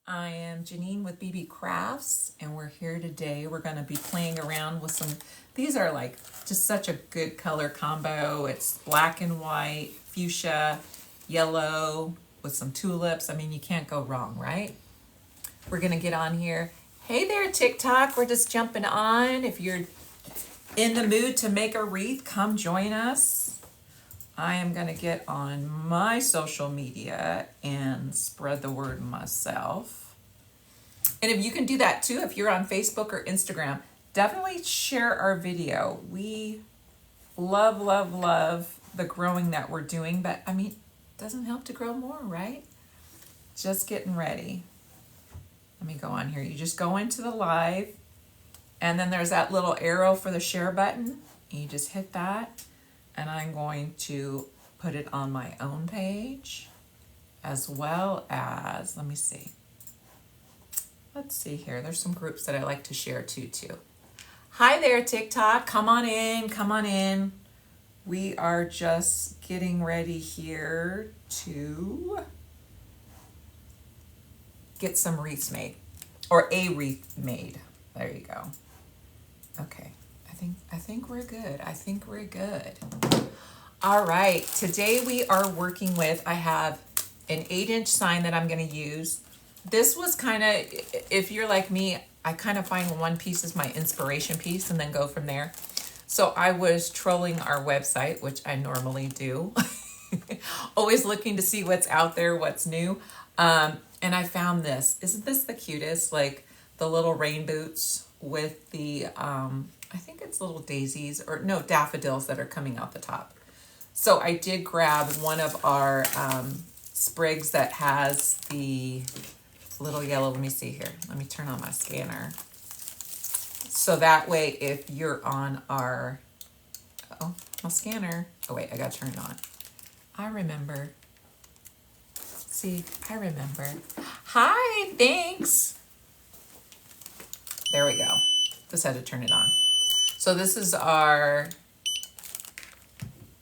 I am Janine with BBCrafts, and we're here today. We're going to be playing around with some, these are like just such a good color combo. It's black and white, fuchsia, yellow with some tulips. I mean, you can't go wrong, right? We're going to get on here. Hey there, TikTok. We're just jumping on. If you're in the mood to make a wreath, come join us. I am going to get on my social media and spread the word myself. And if you can do that too, if you're on Facebook or Instagram, definitely share our video. We love, love, love the growing that we're doing, but I mean, it doesn't help to grow more, right? Just getting ready. Let me go on here. You just go into the live, and then there's that little arrow for the share button. You just hit that. And I'm going to put it on my own page, as well as, let me see. Let's see here. There's some groups that I like to share too. Hi there, TikTok. Come on in, come on in. We are just getting ready here to get some wreaths made, or a wreath made. There you go. Okay. I think we're good. I think we're good. All right, today we are working with, I have an 8-inch sign that I'm gonna use. This was kind of, if you're like me, I kind of find one piece is my inspiration piece and then go from there. So I was trolling our website, which I normally do. Always looking to see what's out there, what's new. And I found this. Isn't this the cutest? Like the little rain boots with the, I think it's little daisies, or no, daffodils that are coming out the top. So I did grab one of our sprigs that has the little yellow. Let me see here. Let me turn on my scanner. So that way, if you're on our, my scanner. Oh wait, I got to turn it on. I remember. See, I remember. Hi, thanks. There we go. Just had to turn it on. So this is our,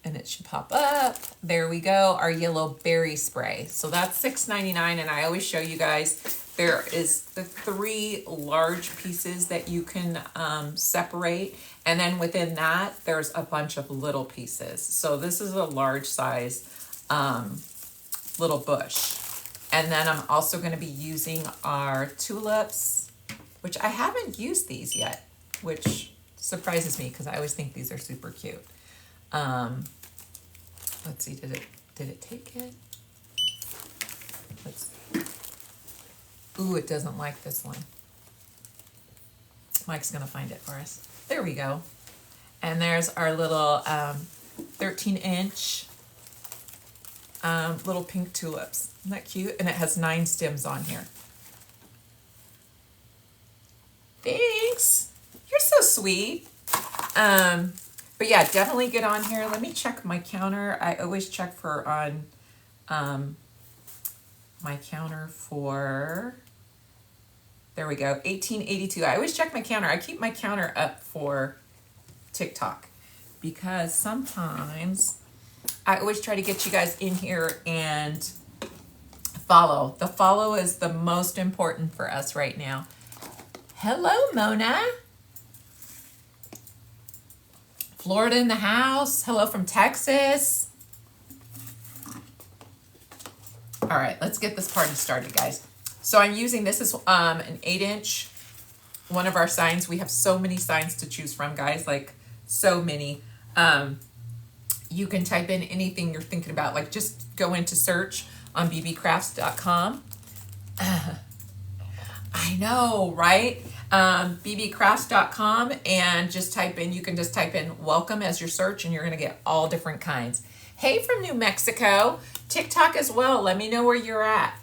and it should pop up. There we go, our yellow berry spray. So that's $6.99, and I always show you guys, there is the 3 large pieces that you can separate, and then within that, there's a bunch of little pieces. So this is a large size little bush. And then I'm also gonna be using our tulips, which I haven't used these yet, which surprises me because I always think these are super cute. Let's see, did it take it? Let's see. Ooh, it doesn't like this one. Mike's gonna find it for us. There we go. And there's our little 13-inch little pink tulips. Isn't that cute? And it has 9 stems on here. Thanks. You're so sweet. But yeah, definitely get on here. Let me check my counter. I always check for on my counter for, there we go, 1882. I always check my counter. I keep my counter up for TikTok because sometimes I always try to get you guys in here and follow. The follow is the most important for us right now. Hello, Mona. Florida in the house. Hello from Texas. All right, let's get this party started, guys. So I'm using, this is an 8-inch, one of our signs. We have so many signs to choose from, guys, like so many. You can type in anything you're thinking about, like just go into search on bbcrafts.com. I know, right? bbcrafts.com, and just type in, you can just type in welcome as your search, and you're going to get all different kinds. Hey, from New Mexico, TikTok as well. Let me know where you're at.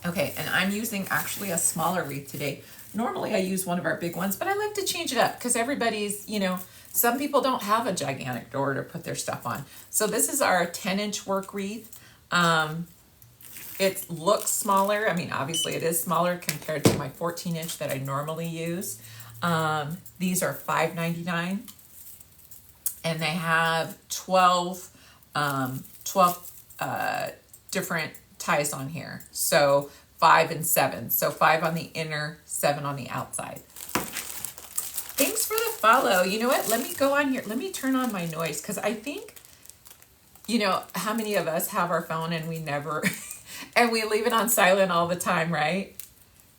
Okay, and I'm using actually a smaller wreath today. Normally I use one of our big ones, but I like to change it up because everybody's, you know, some people don't have a gigantic door to put their stuff on. So this is our 10-inch work wreath. It looks smaller. I mean, obviously it is smaller compared to my 14-inch that I normally use. These are $5.99, and they have 12 different ties on here. So 5 and 7. So 5 on the inner, 7 on the outside. Thanks for the follow. You know what? Let me go on here. Let me turn on my noise because I think, you know, how many of us have our phone and we never, and we leave it on silent all the time, right?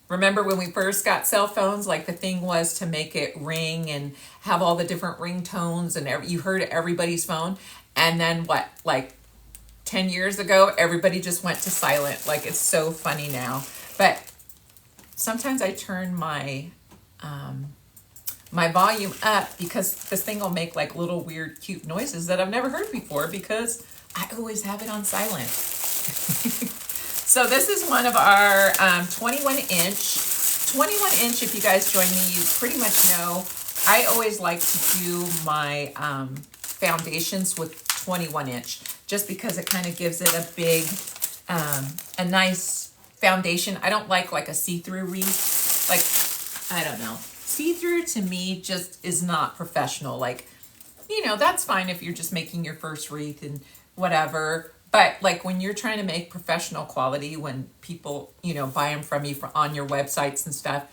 Remember when we first got cell phones, like the thing was to make it ring and have all the different ringtones and you heard everybody's phone. And then what, like 10 years ago, everybody just went to silent. Like it's so funny now. But sometimes I turn my my volume up because this thing will make like little weird cute noises that I've never heard before because I always have it on silent. So this is one of our 21 inch. 21 inch, if you guys join me, you pretty much know I always like to do my foundations with 21 inch just because it kind of gives it a big, a nice foundation. I don't like a see-through wreath. Like, I don't know. See-through to me just is not professional. Like, you know, that's fine if you're just making your first wreath and whatever. But like when you're trying to make professional quality, when people, you know, buy them from you on your websites and stuff,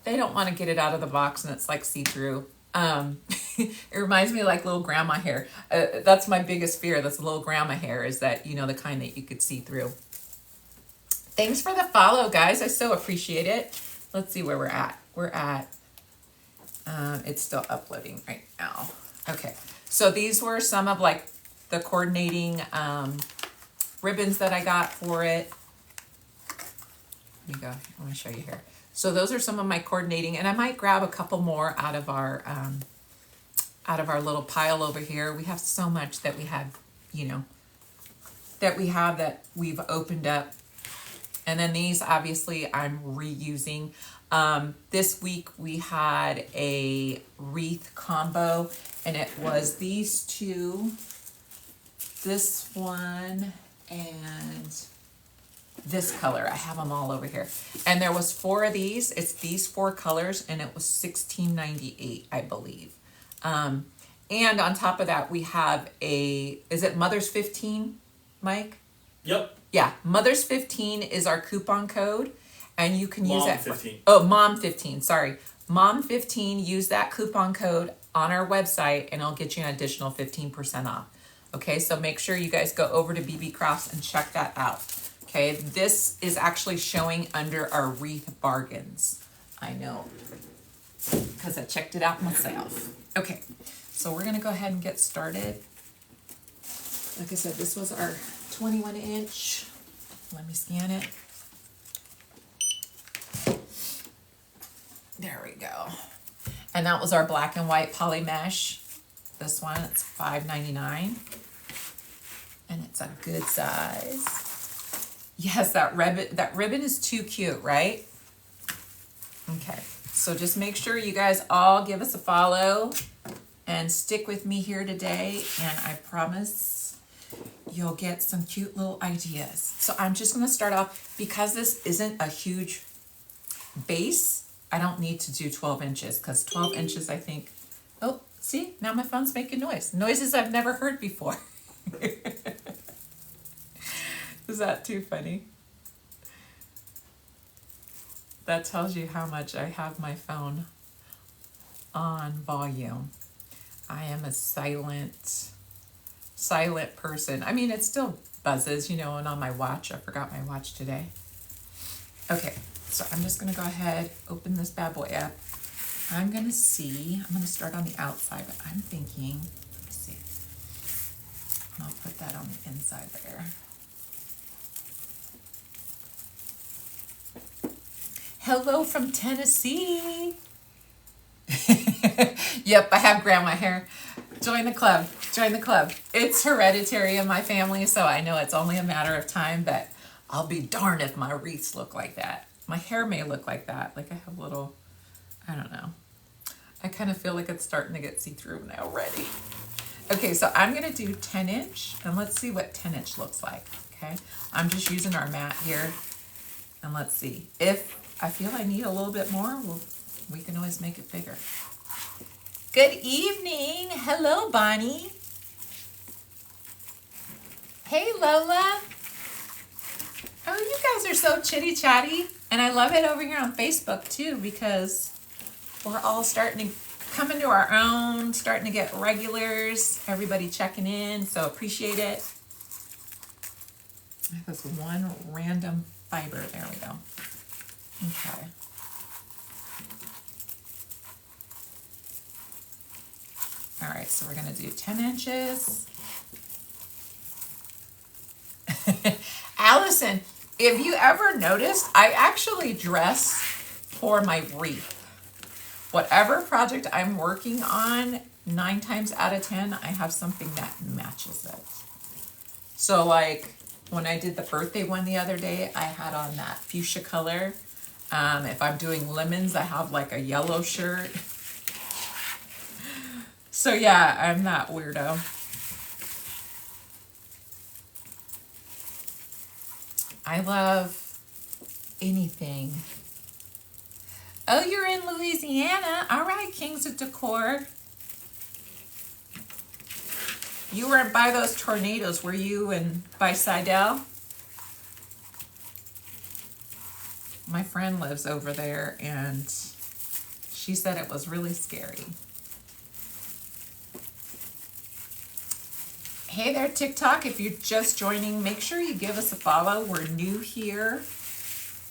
they don't want to get it out of the box and it's like see-through. It reminds me of like little grandma hair. That's my biggest fear. That's little grandma hair is that, you know, the kind that you could see through. Thanks for the follow, guys. I so appreciate it. Let's see where we're at. We're at, it's still uploading right now. Okay. So these were some of like the coordinating ribbons that I got for it. Let me go. I want to show you here. So those are some of my coordinating, and I might grab a couple more out of our little pile over here. We have so much that we have, you know, that we've opened up. And then these, obviously, I'm reusing. This week we had a wreath combo, and it was these two. This one and this color. I have them all over here. And there was 4 of these. It's these 4 colors, and it was $16.98, I believe. And on top of that, we have is it Mother's 15, Mike? Yep. Yeah, Mother's 15 is our coupon code, and you can use that. Mom 15. Mom 15, sorry. Mom 15, use that coupon code on our website, and it'll get you an additional 15% off. Okay, so make sure you guys go over to BBCrafts and check that out. Okay, this is actually showing under our wreath bargains. I know, because I checked it out myself. Okay, so we're going to go ahead and get started. Like I said, this was our 21 inch. Let me scan it. There we go. And that was our black and white poly mesh. This one, it's $5.99. And it's a good size. Yes, that ribbon is too cute, right? Okay, so just make sure you guys all give us a follow and stick with me here today, and I promise you'll get some cute little ideas. So I'm just gonna start off, because this isn't a huge base, I don't need to do 12 inches, because 12 inches, I think, oh, see, now my phone's making noise. Noises I've never heard before. Is that too funny? That tells you how much I have my phone on volume. I am a silent person. I mean, it still buzzes, you know, and on my watch. I forgot my watch today. Okay, so I'm just going to go ahead, open this bad boy up. I'm going to start on the outside, but I'm thinking, let me see. I'll put that on the inside there. Hello from Tennessee. Yep, I have grandma hair. Join the club. Join the club. It's hereditary in my family, so I know it's only a matter of time, but I'll be darned if my wreaths look like that. My hair may look like that. Like I have little, I don't know. I kind of feel like it's starting to get see-through now already. Okay, so I'm going to do 10 inch, and let's see what 10 inch looks like, okay? I'm just using our mat here, and let's see. If I feel I need a little bit more, we can always make it bigger. Good evening. Hello, Bonnie. Hey, Lola. Oh, you guys are so chitty chatty. And I love it over here on Facebook too, because we're all starting to come into our own, starting to get regulars, everybody checking in, so appreciate it. That's one random fiber, there we go. Okay. All right, so we're gonna do 10 inches. Allison, if you ever noticed, I actually dress for my wreath. Whatever project I'm working on, 9 times out of 10, I have something that matches it. So like when I did the birthday one the other day, I had on that fuchsia color. If I'm doing lemons, I have like a yellow shirt. So yeah, I'm that weirdo. I love anything. Oh, you're in Louisiana. All right, Kings of Decor. You weren't by those tornadoes, were you? And by Seidel? My friend lives over there, and she said it was really scary. Hey there, TikTok. If you're just joining, make sure you give us a follow. We're new here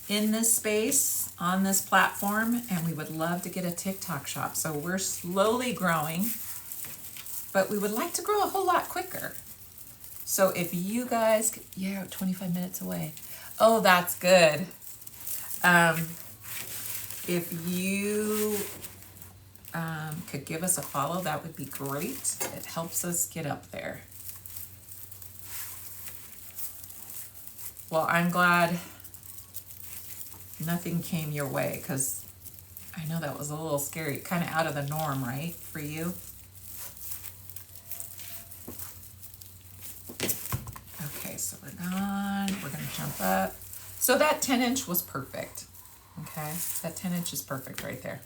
in this space, on this platform, and we would love to get a TikTok shop. So we're slowly growing, but we would like to grow a whole lot quicker. So if you guys, yeah, 25 minutes away. Oh, that's good. If you could give us a follow, that would be great. It helps us get up there. Well, I'm glad nothing came your way, because I know that was a little scary, kind of out of the norm, right, for you? Okay, so we're gone. We're going to jump up. So that 10 inch was perfect. Okay, that 10 inch is perfect right there.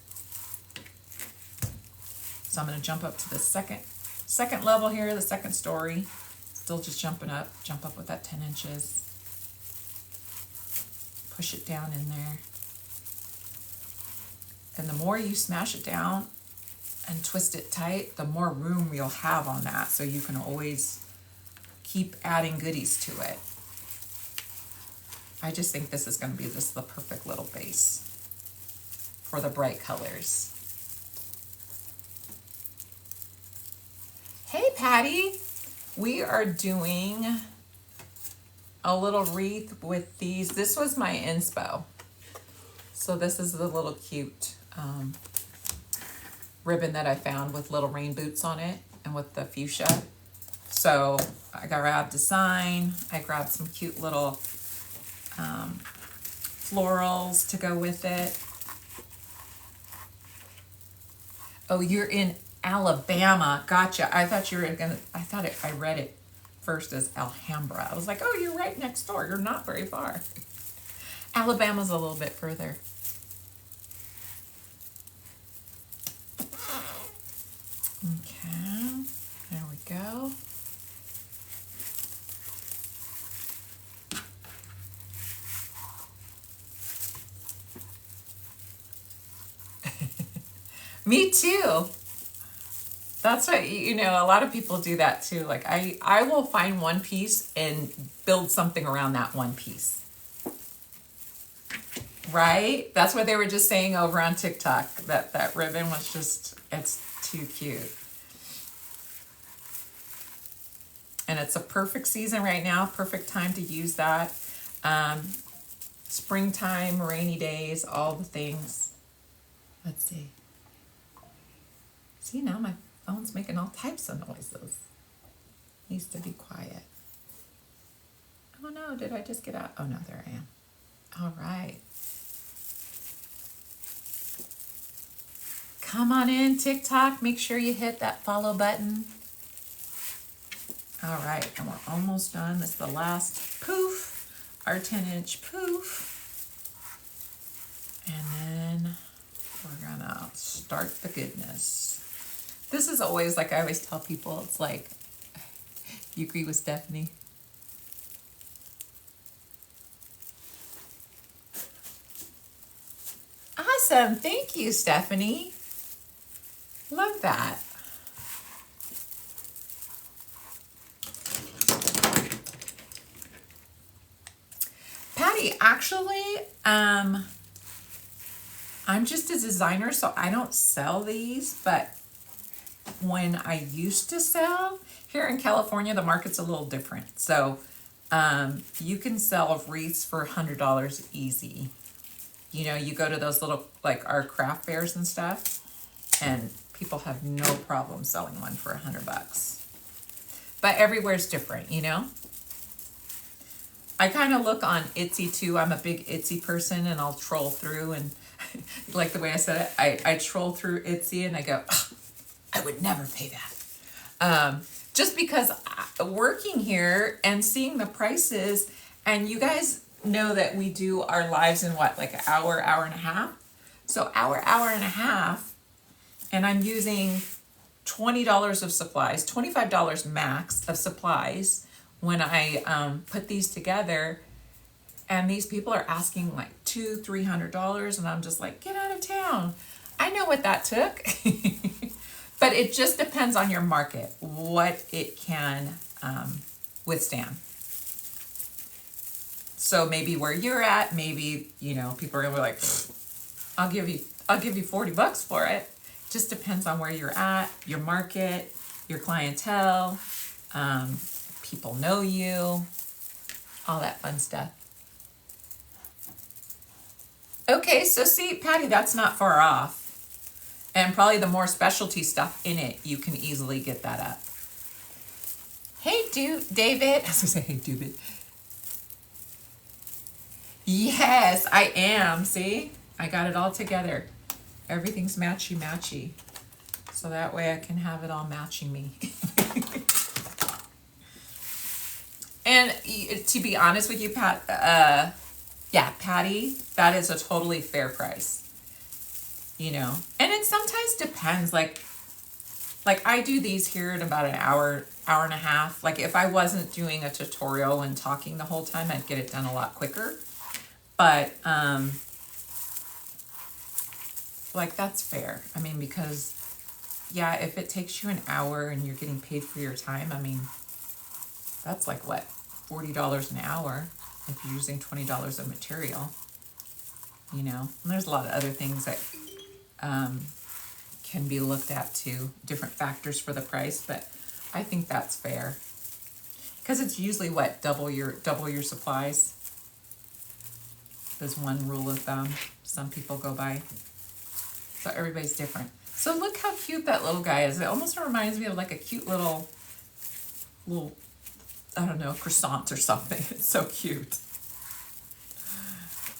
So I'm going to jump up to the second level here, the second story. Still just jumping up. Jump up with that 10 inches. Push it down in there. And the more you smash it down and twist it tight, the more room you'll have on that. So you can always keep adding goodies to it. I just think this is going to be the perfect little base for the bright colors. Hey, Patty. We are doing a little wreath with these. This was my inspo. So this is the little cute ribbon that I found with little rain boots on it and with the fuchsia. So I grabbed a sign. I grabbed some cute little florals to go with it. Oh, you're in Alabama. Gotcha. I thought you were I read it first as Alhambra. I was like, oh, you're right next door. You're not very far. Alabama's a little bit further. Okay, there we go. Me too. That's what, you know, a lot of people do that too. Like I will find one piece and build something around that one piece. Right? That's what they were just saying over on TikTok. That ribbon was just, it's too cute. And it's a perfect season right now. Perfect time to use that. Springtime, rainy days, all the things. Let's see. See, now my phone's making all types of noises. Needs to be quiet. Oh no, did I just get out? Oh no, there I am. All right. Come on in, TikTok. Make sure you hit that follow button. All right, and we're almost done. This is the last poof, our 10-inch poof. And then we're gonna start the goodness. This is always, like I always tell people, it's like, you agree with Stephanie? Awesome. Thank you, Stephanie. Love that. Patty, actually, I'm just a designer, so I don't sell these, but when I used to sell, here in California, the market's a little different. So you can sell wreaths for $100 easy. You know, you go to those little, like our craft fairs and stuff, and people have no problem selling one for $100. But everywhere's different, you know? I kind of look on Etsy too. I'm a big Etsy person, and I'll troll through, and like the way I said it, I troll through Etsy and I go, oh, I would never pay that. Just because working here and seeing the prices, and you guys know that we do our lives in what, like an hour, hour and a half? So hour and a half, and I'm using $20 of supplies, $25 max of supplies when I put these together, and these people are asking like $200-$300, and I'm just like, get out of town. I know what that took. But it just depends on your market, what it can withstand. So maybe where you're at, maybe, you know, people are gonna be like, I'll give you $40 for it. Just depends on where you're at, your market, your clientele, people know you, all that fun stuff. Okay, so see, Patty, that's not far off. And probably the more specialty stuff in it, you can easily get that up. Hey, David. I was gonna say, hey, David. Yes, I am. See, I got it all together. Everything's matchy-matchy. So that way I can have it all matching me. And to be honest with you, Pat, yeah, Patty, that is a totally fair price. You know, and it sometimes depends, like I do these here in about an hour and a half. Like if I wasn't doing a tutorial and talking the whole time, I'd get it done a lot quicker. But like that's fair. I mean, because yeah, if it takes you an hour and you're getting paid for your time, I mean, that's like what, $40 an hour if you're using $20 of material, you know. And there's a lot of other things that can be looked at too, different factors for the price, but I think that's fair because it's usually what, double your supplies. There's one rule of thumb some people go by, so everybody's different. So look how cute that little guy is. It almost reminds me of like a cute little I don't know, croissant or something. It's so cute.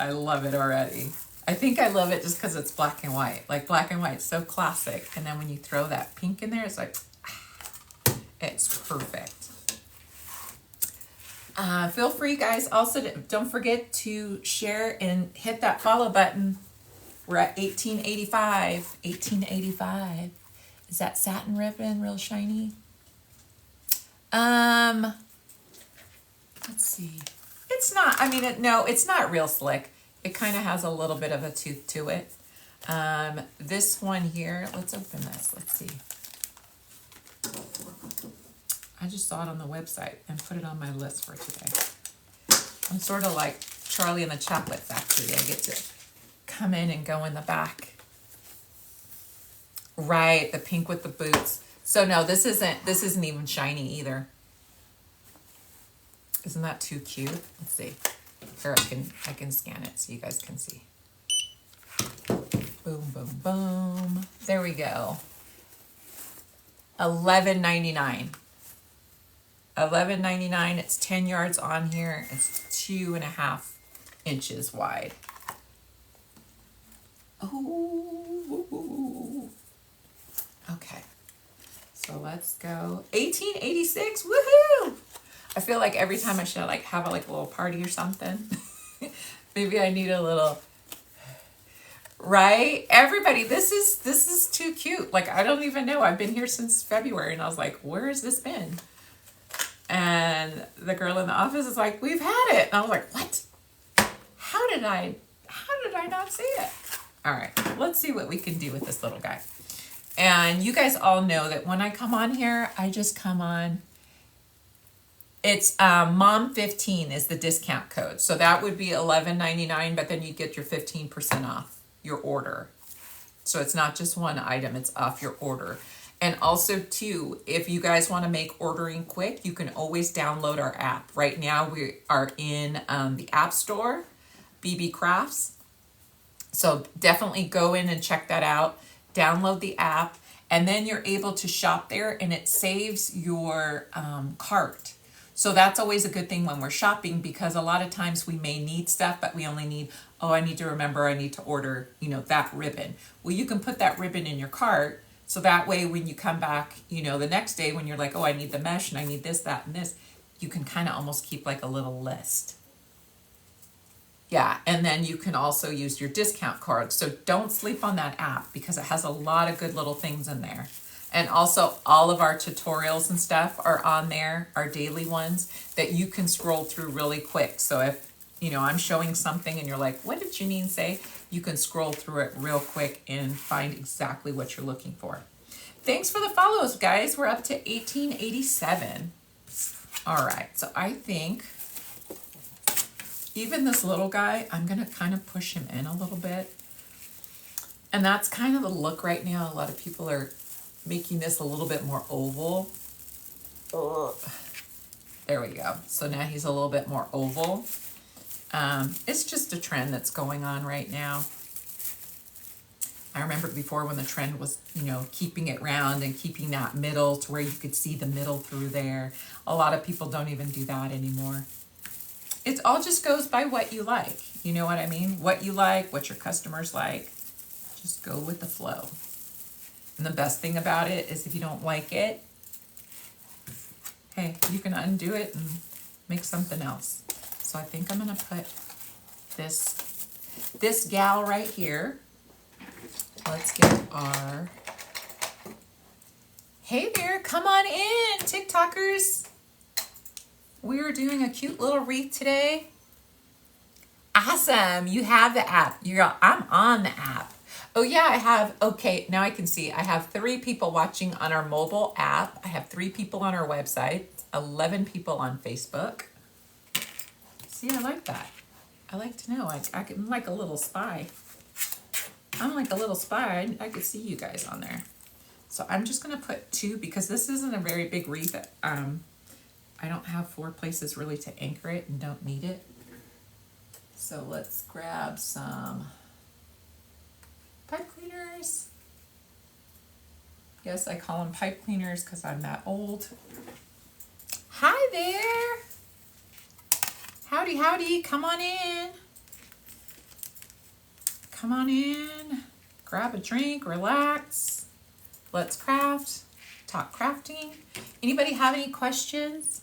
I love it already. I think I love it just because it's black and white. Like black and white, so classic. And then when you throw that pink in there, it's like, it's perfect. Feel free, guys. Also, don't forget to share and hit that follow button. We're at 1885. 1885. Is that satin ribbon real shiny? Let's see. It's not, I mean, no, it's not real slick. It kind of has a little bit of a tooth to it. This one here, let's open this. Let's see. I just saw it on the website and put it on my list for today. I'm sort of like Charlie and the Chocolate Factory. I get to come in and go in the back. Right, the pink with the boots. So no, this isn't even shiny either. Isn't that too cute? Let's see. Here, I can scan it so you guys can see. Boom, boom, boom. There we go. $11.99. $11.99. It's 10 yards on here. It's 2.5 inches wide. Oh. Okay. So let's go. 1886. Woohoo! I feel like every time I should like have a little party or something. Maybe I need a little, right? Everybody, this is too cute. Like, I don't even know. I've been here since February and I was like, where has this been? And the girl in the office is like, we've had it. And I was like, what? How did I not see it? All right, let's see what we can do with this little guy. And you guys all know that when I come on here, I just come on. It's mom15 is the discount code. So that would be $11.99, but then you get your 15% off your order. So it's not just one item, it's off your order. And also too, if you guys want to make ordering quick, you can always download our app. Right now we are in the App Store, BBCrafts. So definitely go in and check that out. Download the app, and then you're able to shop there, and it saves your cart. So that's always a good thing when we're shopping, because a lot of times we may need stuff, but we only need, oh, I need to remember I need to order, you know, that ribbon. Well, you can put that ribbon in your cart, so that way when you come back, you know, the next day when you're like, oh, I need the mesh and I need this, that, and this, you can kind of almost keep like a little list. Yeah, and then you can also use your discount card. So don't sleep on that app, because it has a lot of good little things in there. And also all of our tutorials and stuff are on there, our daily ones that you can scroll through really quick. So if, you know, I'm showing something and you're like, what did Janine say? You can scroll through it real quick and find exactly what you're looking for. Thanks for the follows, guys. We're up to 1887. All right, so I think even this little guy, I'm gonna kind of push him in a little bit. And that's kind of the look right now. A lot of people are making this a little bit more oval. There we go. So now he's a little bit more oval. It's just a trend that's going on right now. I remember before when the trend was, you know, keeping it round and keeping that middle to where you could see the middle through there. A lot of people don't even do that anymore. It all just goes by what you like. You know what I mean? What you like, what your customers like. Just go with the flow. And the best thing about it is if you don't like it, hey, you can undo it and make something else. So I think I'm gonna put this gal right here. Let's get our, hey there, come on in, TikTokers. We are doing a cute little wreath today. Awesome, you have the app. I'm on the app. Oh yeah, I have, okay, now I can see. I have 3 people watching on our mobile app. I have 3 people on our website, 11 people on Facebook. See, I like that. I like to know, I'm like a little spy. I'm like a little spy. I could see you guys on there. So I'm just gonna put 2 because this isn't a very big wreath. I don't have 4 places really to anchor it and don't need it. So let's grab some pipe cleaners. Yes, I call them pipe cleaners because I'm that old. Hi there. Howdy, howdy, come on in. Come on in, grab a drink, relax. Let's craft, talk crafting. Anybody have any questions?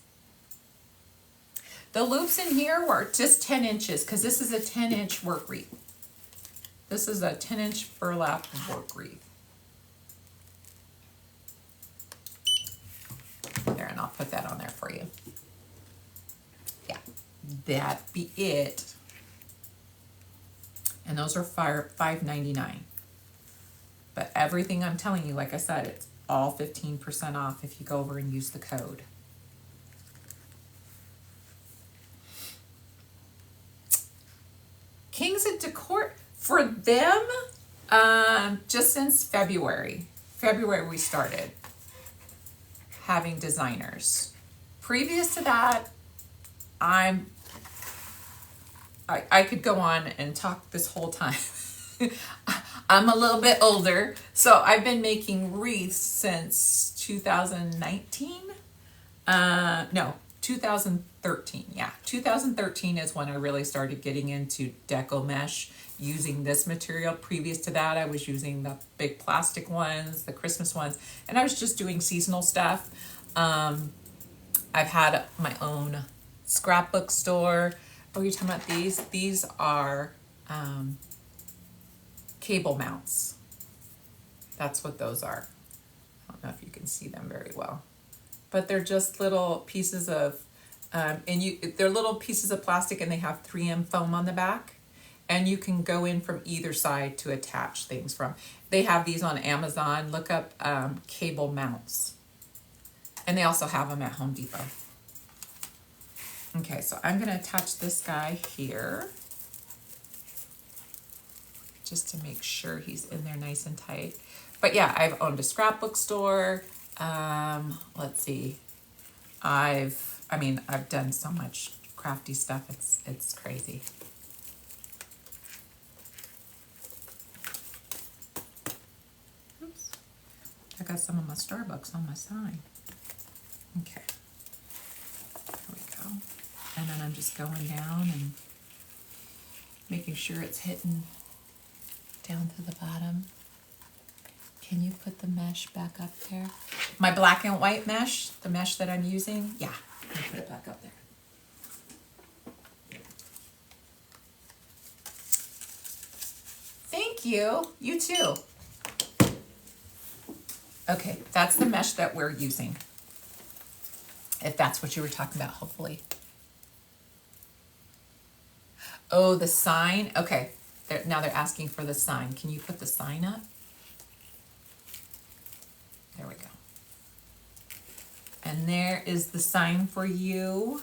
The loops in here were just 10 inches because this is a 10-inch work wreath. This is a 10-inch burlap work wreath. There, and I'll put that on there for you. Yeah, that be it. And those are $5.99. But everything I'm telling you, like I said, it's all 15% off if you go over and use the code. Kings of Decor, for them, just since February. February we started having designers. Previous to that, I could go on and talk this whole time. I'm a little bit older, so I've been making wreaths since 2019. No, 2013. Yeah, 2013 is when I really started getting into deco mesh using this material. Previous to that, I was using the big plastic ones, the Christmas ones, and I was just doing seasonal stuff. I've had my own scrapbook store. Oh, you're talking about these? These are cable mounts. That's what those are. I don't know if you can see them very well, but they're just little pieces of, they're little pieces of plastic and they have 3M foam on the back. And you can go in from either side to attach things from. They have these on Amazon. Look up cable mounts. And they also have them at Home Depot. Okay, so I'm going to attach this guy here, just to make sure he's in there nice and tight. But yeah, I've owned a scrapbook store. Let's see. I've done so much crafty stuff. It's crazy. Oops. I got some of my Starbucks on my sign. Okay. There we go. And then I'm just going down and making sure it's hitting down to the bottom. Can you put the mesh back up there? My black and white mesh, the mesh that I'm using, yeah, let me put it back up there. Thank you. You too. Okay, that's the mesh that we're using. If that's what you were talking about, hopefully. Oh, the sign. Okay, now they're asking for the sign. Can you put the sign up? There we go. And there is the sign for you.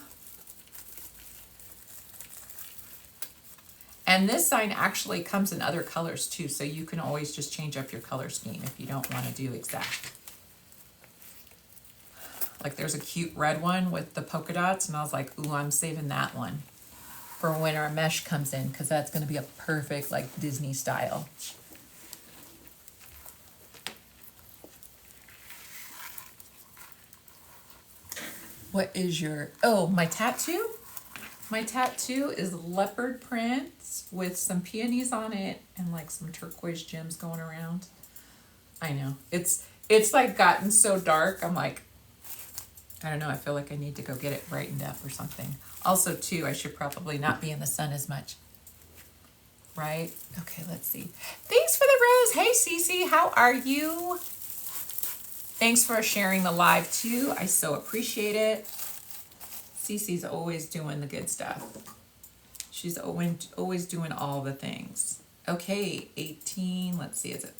And this sign actually comes in other colors too, so you can always just change up your color scheme if you don't want to do exact. Like there's a cute red one with the polka dots, and I was like, ooh, I'm saving that one for when our mesh comes in, because that's going to be a perfect like Disney style. What is your, oh, my tattoo? My tattoo is leopard print with some peonies on it and like some turquoise gems going around. I know, it's like gotten so dark, I'm like, I don't know, I feel like I need to go get it brightened up or something. Also too, I should probably not be in the sun as much. Right? Okay, let's see. Thanks for the rose. Hey Cece, how are you? Thanks for sharing the live too. I so appreciate it. Cece's always doing the good stuff. She's always doing all the things. Okay, 18, let's see, is it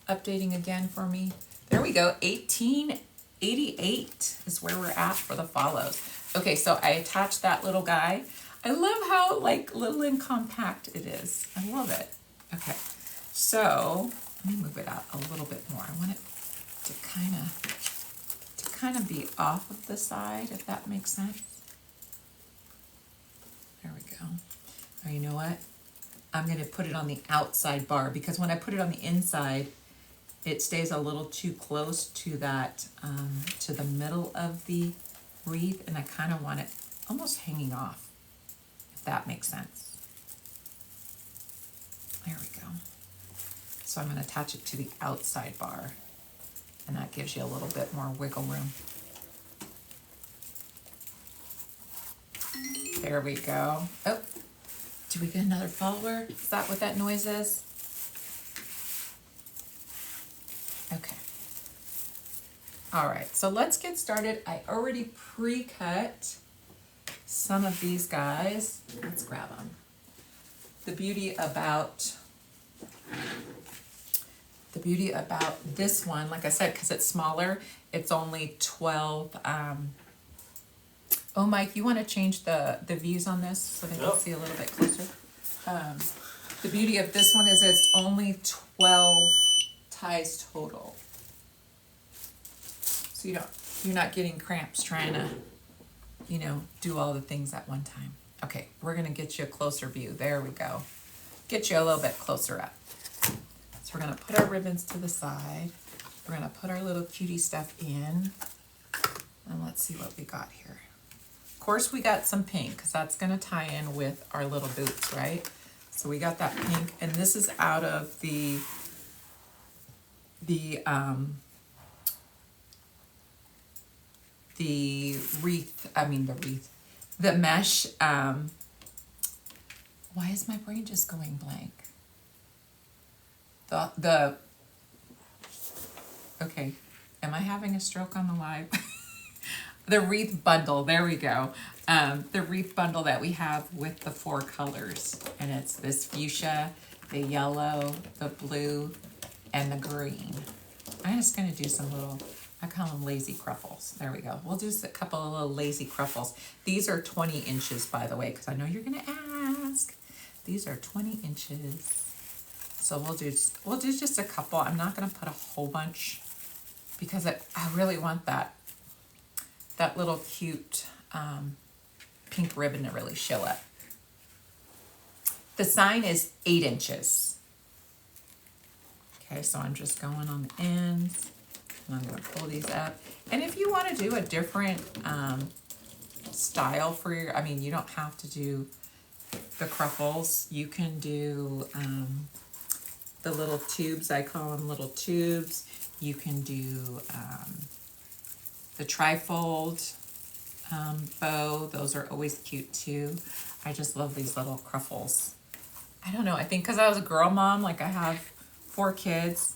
updating again for me? There we go, 1888 is where we're at for the follows. Okay, so I attached that little guy. I love how like little and compact it is. I love it. Okay, so let me move it out a little bit more. I want it to kind of be off of the side, if that makes sense. There we go. Oh, you know what? I'm going to put it on the outside bar, because when I put it on the inside, it stays a little too close to that, to the middle of the wreath, and I kind of want it almost hanging off, if that makes sense. There we go. So I'm going to attach it to the outside bar, and that gives you a little bit more wiggle room. There we go. Oh, do we get another follower? Is that what that noise is? Okay. All right, so let's get started. I already pre-cut some of these guys. Let's grab them. The beauty about this one, like I said, because it's smaller, it's only 12. Oh, Mike, you want to change the views on this so they can see a little bit closer? The beauty of this one is it's only 12 ties total. So you're not getting cramps trying to, do all the things at one time. Okay, we're going to get you a closer view. There we go. Get you a little bit closer up. So we're going to put our ribbons to the side. We're going to put our little cutie stuff in. And let's see what we got here. Of course, we got some pink, because that's going to tie in with our little boots, right? So we got that pink, and this is out of the mesh. Why is my brain just going blank? Okay, am I having a stroke on the live? The wreath bundle, there we go. The wreath bundle that we have with the 4 colors. And it's this fuchsia, the yellow, the blue, and the green. I'm just gonna do some little, I call them lazy cruffles. There we go. We'll do a couple of little lazy cruffles. These are 20 inches, by the way, because I know you're gonna ask. These are 20 inches. So we'll do just a couple. I'm not gonna put a whole bunch because I really want that little cute pink ribbon to really show up. The sign is 8 inches. Okay, so I'm just going on the ends, and I'm gonna pull these up. And if you wanna do a different style for your, I mean, you don't have to do the cruffles. You can do the little tubes, I call them little tubes. You can do the trifold bow. Those are always cute too. I just love these little cruffles. I don't know, I think because I was a girl mom, like I have 4 kids,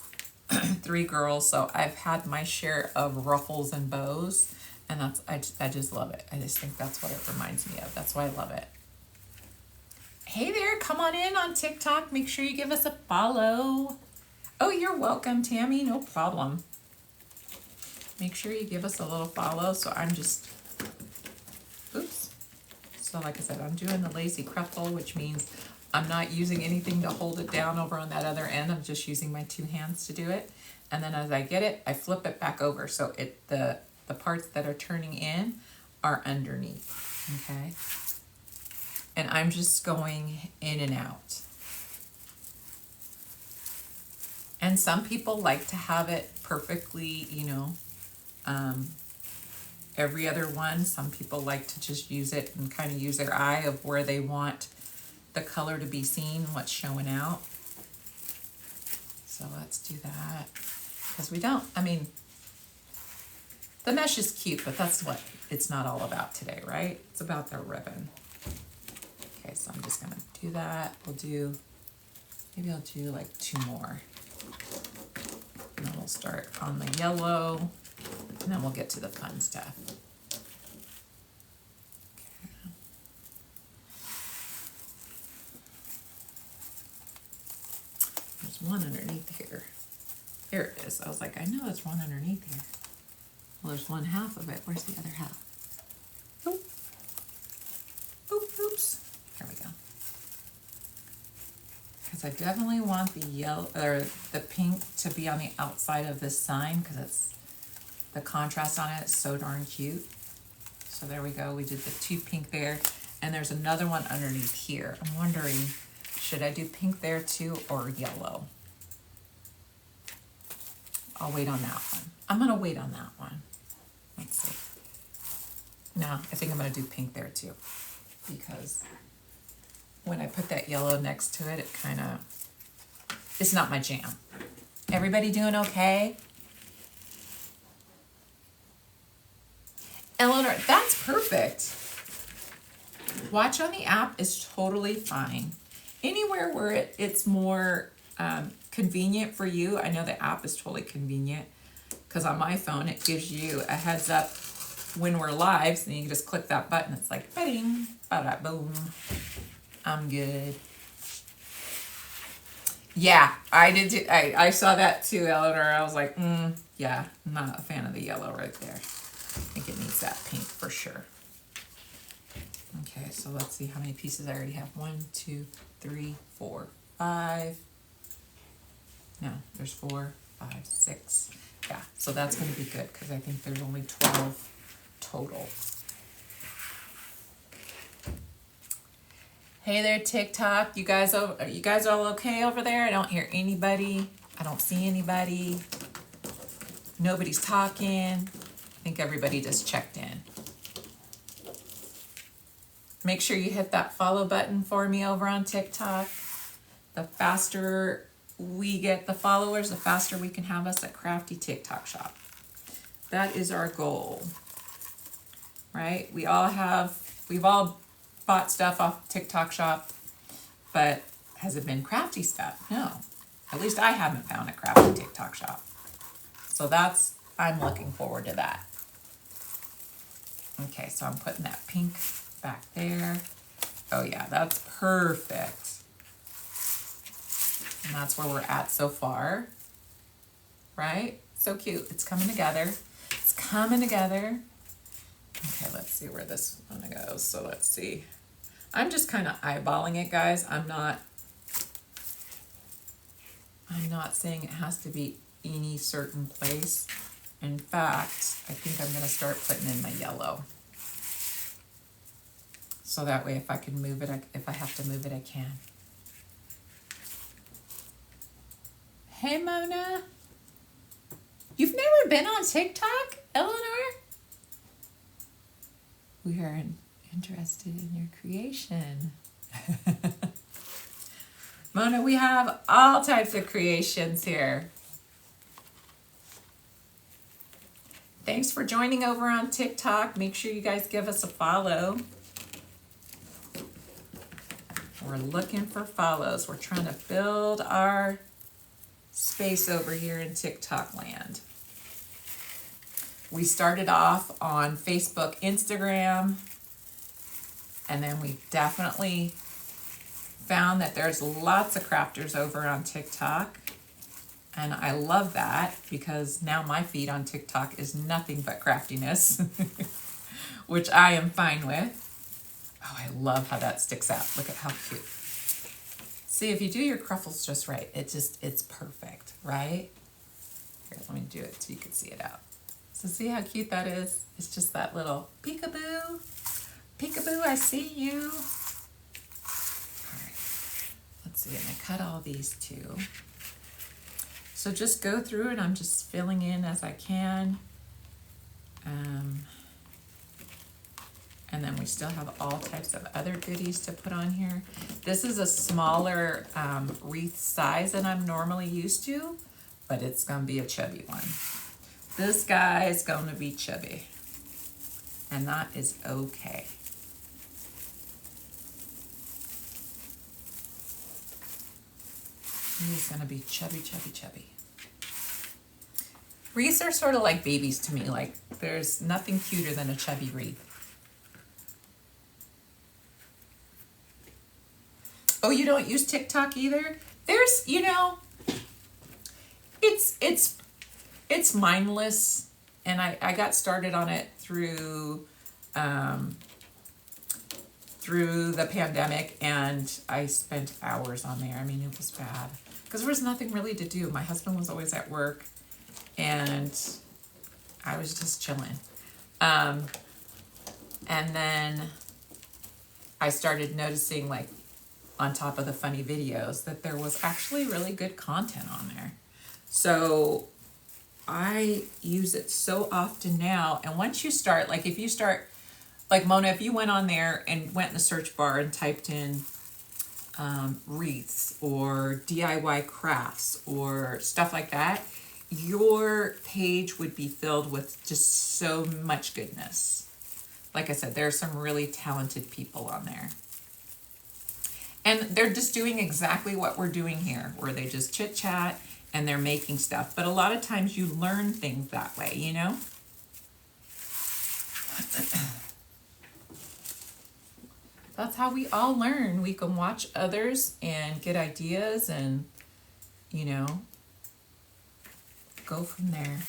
3 girls, so I've had my share of ruffles and bows, and I just love it. I just think that's what it reminds me of. That's why I love it. Hey there, come on in on TikTok. Make sure you give us a follow. Oh, you're welcome, Tammy, no problem. Make sure you give us a little follow. So I'm just, oops. So like I said, I'm doing the lazy cruffle, which means I'm not using anything to hold it down over on that other end. I'm just using my 2 hands to do it. And then as I get it, I flip it back over. So the parts that are turning in are underneath, okay? And I'm just going in and out. And some people like to have it perfectly, you know, every other one. Some people like to just use it and kind of use their eye of where they want the color to be seen, what's showing out. So let's do that. Because we don't, I mean, the mesh is cute, but that's what it's not all about today, right? It's about the ribbon. Okay, so I'm just gonna do that. Maybe I'll do like 2 more. And then we'll start on the yellow, and then we'll get to the fun stuff. Okay. There's one underneath here. Here it is. I was like, I know there's one underneath here. Well, there's 1/2 of it. Where's the other half? Oop. Oop, oops. There we go. Because I definitely want the yellow or the pink to be on the outside of this sign because it's the contrast on it is so darn cute. So there we go. We did the 2 pink there, and there's another one underneath here. I'm wondering, should I do pink there too or yellow? I'll wait on that one. I'm gonna wait on that one. Let's see. No, I think I'm gonna do pink there too, because when I put that yellow next to it, it kind of, it's not my jam. Everybody doing okay? Eleanor, that's perfect. Watch on the app is totally fine. Anywhere where it's more convenient for you. I know the app is totally convenient because on my phone, it gives you a heads up when we're live. So you can just click that button. It's like, bing, bada, boom. I'm good. Yeah, I did. I saw that too, Eleanor. I was like, yeah, I'm not a fan of the yellow right there. I think it needs that pink for sure. Okay, so let's see how many pieces I already have. 1, 2, 3, 4, 5. No, there's 4, 5, 6. Yeah, so that's going to be good because I think there's only 12 total. Hey there, TikTok. You guys all okay over there? I don't hear anybody. I don't see anybody. Nobody's talking. I think everybody just checked in. Make sure you hit that follow button for me over on TikTok. The faster we get the followers, the faster we can have us at Crafty TikTok Shop. That is our goal, right? We've all bought stuff off TikTok Shop, but has it been crafty stuff? No. At least I haven't found a crafty TikTok Shop. So I'm looking forward to that. Okay, so I'm putting that pink back there. Oh yeah, that's perfect. And that's where we're at so far, right? So cute. It's coming together. It's coming together. Okay, let's see where this one goes. So let's see. I'm just kind of eyeballing it, guys. I'm not saying it has to be any certain place. In fact, I think I'm gonna start putting in my yellow. So that way if I can move it, if I have to move it, I can. Hey, Mona. You've never been on TikTok, Eleanor? We are interested in your creation. Mona, we have all types of creations here. Thanks for joining over on TikTok. Make sure you guys give us a follow. We're looking for follows. We're trying to build our space over here in TikTok land. We started off on Facebook, Instagram, and then we definitely found that there's lots of crafters over on TikTok. And I love that because now my feed on TikTok is nothing but craftiness, which I am fine with. Oh, I love how that sticks out. Look at how cute. See, if you do your cruffles just right, it's perfect, right? Here, let me do it so you can see it out. So see how cute that is? It's just that little peekaboo. Peekaboo, I see you. All right, let's see, and I cut all these too. So just go through and I'm just filling in as I can. And then we still have all types of other goodies to put on here. This is a smaller wreath size than I'm normally used to, but it's gonna be a chubby one. This guy is gonna be chubby, and that is okay. He's gonna be chubby, chubby, chubby. Wreaths are sort of like babies to me. Like, there's nothing cuter than a chubby wreath. Oh, you don't use TikTok either? There's, you know, it's mindless, and I got started on it through the pandemic, and I spent hours on there. I mean, it was bad because there was nothing really to do. My husband was always at work, and I was just chilling. And then I started noticing, like, on top of the funny videos, that there was actually really good content on there. So I use it so often now. And once you start, like if you start, like Mona, if you went on there and went in the search bar and typed in wreaths or DIY crafts or stuff like that, your page would be filled with just so much goodness. Like I said, there are some really talented people on there. And they're just doing exactly what we're doing here, where they just chit chat and they're making stuff. But a lot of times you learn things that way, you know? That's how we all learn. We can watch others and get ideas and, you know, go from there.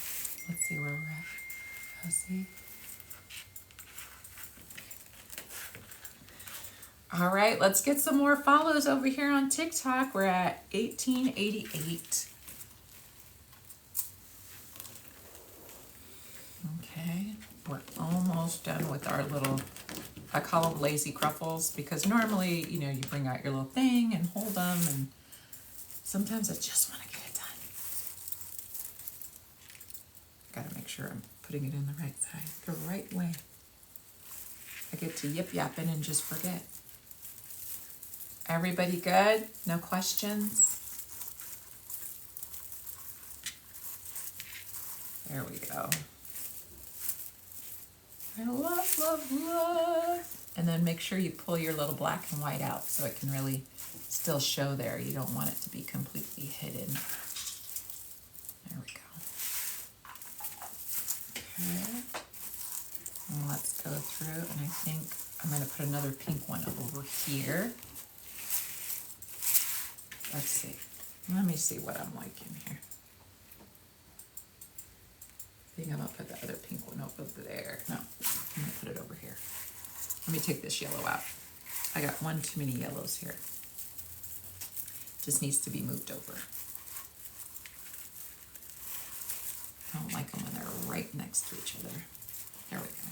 Let's see where we're at. Let's see. All right, let's get some more follows over here on TikTok. We're at 1888. Okay, we're almost done with our little, I call them lazy cruffles, because normally, you know, you bring out your little thing and hold them, and sometimes I just want to get it done. Gotta make sure I'm putting it in the right side, the right way. I get to yip-yapping and just forget. Everybody good? No questions? There we go. I love, love, love. And then make sure you pull your little black and white out so it can really still show there. You don't want it to be completely hidden. There we go. Okay. And let's go through, and I think I'm going to put another pink one over here. Let's see. Let me see what I'm liking here. I think I'm going to put the other pink one over there. No, I'm going to put it over here. Let me take this yellow out. I got one too many yellows here. Just needs to be moved over. I don't like them when they're right next to each other. There we go.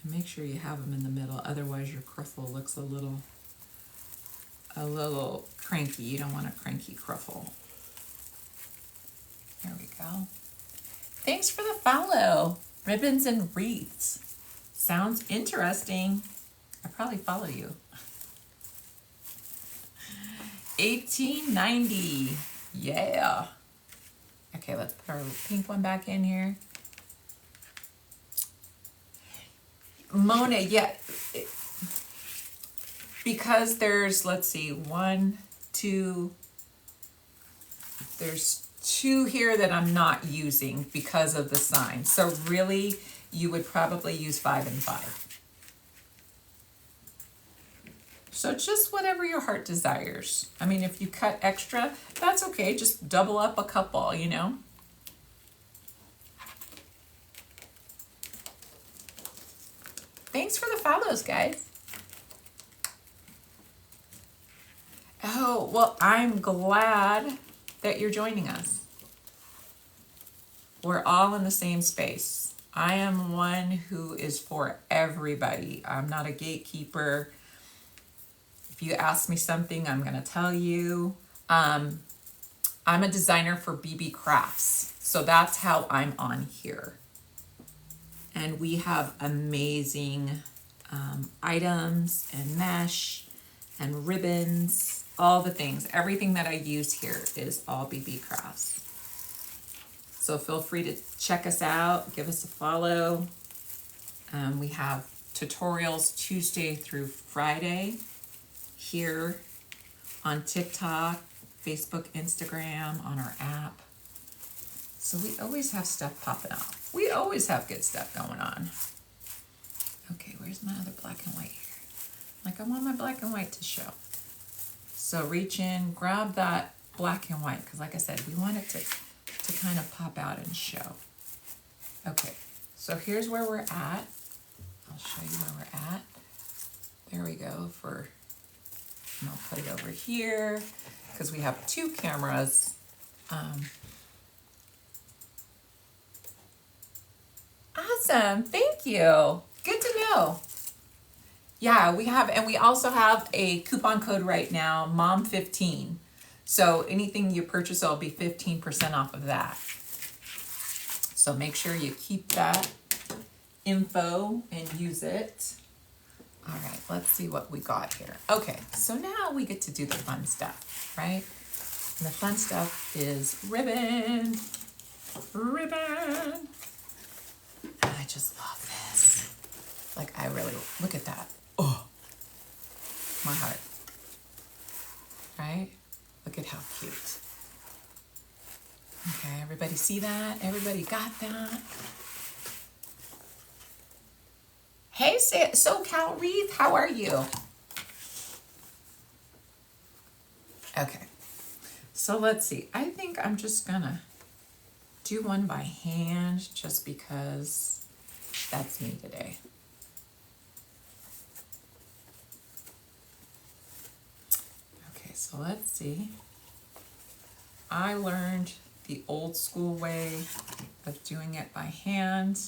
And make sure you have them in the middle, otherwise your cruffle looks a little cranky. You don't want a cranky cruffle. There we go. Thanks for the follow. Ribbons and wreaths. Sounds interesting. I probably follow you. 1890. Yeah. Okay, let's put our pink one back in here. Mona, yeah. Because there's, let's see, there's two here that I'm not using because of the sign. So really, you would probably use 5 and 5. So just whatever your heart desires. I mean, if you cut extra, that's okay. Just double up a couple, you know. Thanks for the follows, guys. Oh, well, I'm glad that you're joining us. We're all in the same space. I am one who is for everybody. I'm not a gatekeeper. If you ask me something, I'm going to tell you. I'm a designer for BBCrafts, so that's how I'm on here. And we have amazing items and mesh and ribbons, all the things. Everything that I use here is all BBCrafts. So feel free to check us out, give us a follow. We have tutorials Tuesday through Friday here on TikTok, Facebook, Instagram, on our app. So we always have stuff popping up. We always have good stuff going on. Okay, where's my other black and white here? Like, I want my black and white to show. So reach in, grab that black and white, because like I said, we want it to kind of pop out and show. Okay, so here's where we're at. I'll show you where we're at. There we go. And I'll put it over here because we have 2 cameras. Awesome, thank you. Good to know. Yeah, we have, and we also have a coupon code right now, MOM15. So anything you purchase will be 15% off of that. So make sure you keep that info and use it. All right, let's see what we got here. Okay, so now we get to do the fun stuff, right? And the fun stuff is ribbon. I just love this. Like, I really, look at that. Oh, my heart. Right? Look at how cute. Okay, everybody see that? Everybody got that? Hey, SoCal Wreath, how are you? Okay, so let's see. I think I'm just gonna do one by hand just because that's me today. Okay, so let's see. I learned the old school way of doing it by hand.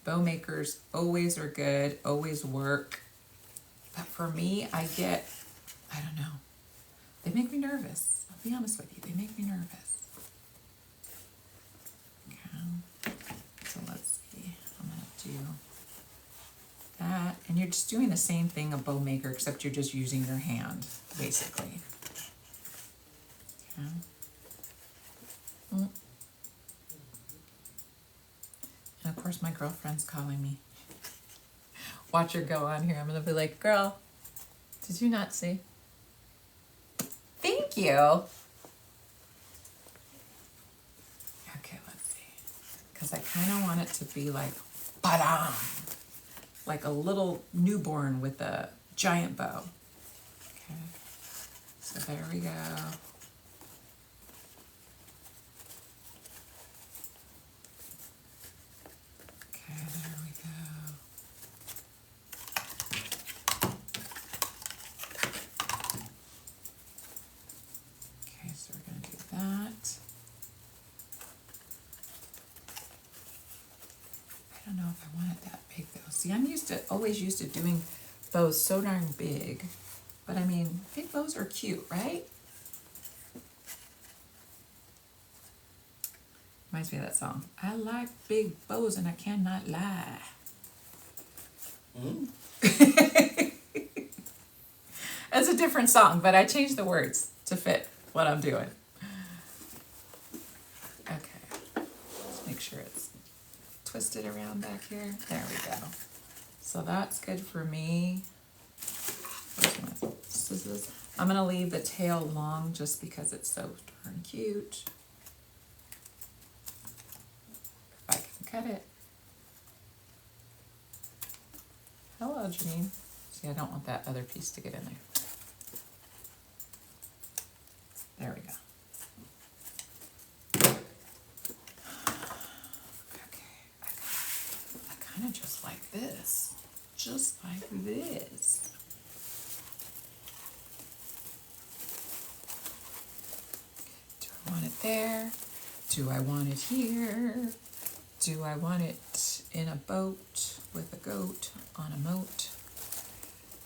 Bow makers always are good, always work. But for me, I don't know. They make me nervous. I'll be honest with you, they make me nervous. Okay, so let's see. I'm gonna do that. And you're just doing the same thing a bow maker, except you're just using your hand, basically. Okay. And of course my girlfriend's calling me. Watch her go on here. I'm gonna be like, girl, did you not see? Thank you. because I kind of want it to be like, ba-dam, like a little newborn with a giant bow. Okay, so there we go. Okay, there we go. Okay, so we're going to do that. I don't know if I want it that big though. See, I'm always used to doing bows so darn big, but I mean, big bows are cute, right? Reminds me of that song. I like big bows and I cannot lie. Mm. That's a different song, but I changed the words to fit what I'm doing. Okay, let's make sure it's twisted around back here. There we go. So that's good for me. Where's my scissors? I'm gonna leave the tail long just because it's so darn cute. If I can cut it. Hello, Janine. See, I don't want that other piece to get in there. There we go. Okay, I kind of just like this. Just like this. Do I want it there? Do I want it here? Do I want it in a boat with a goat on a moat?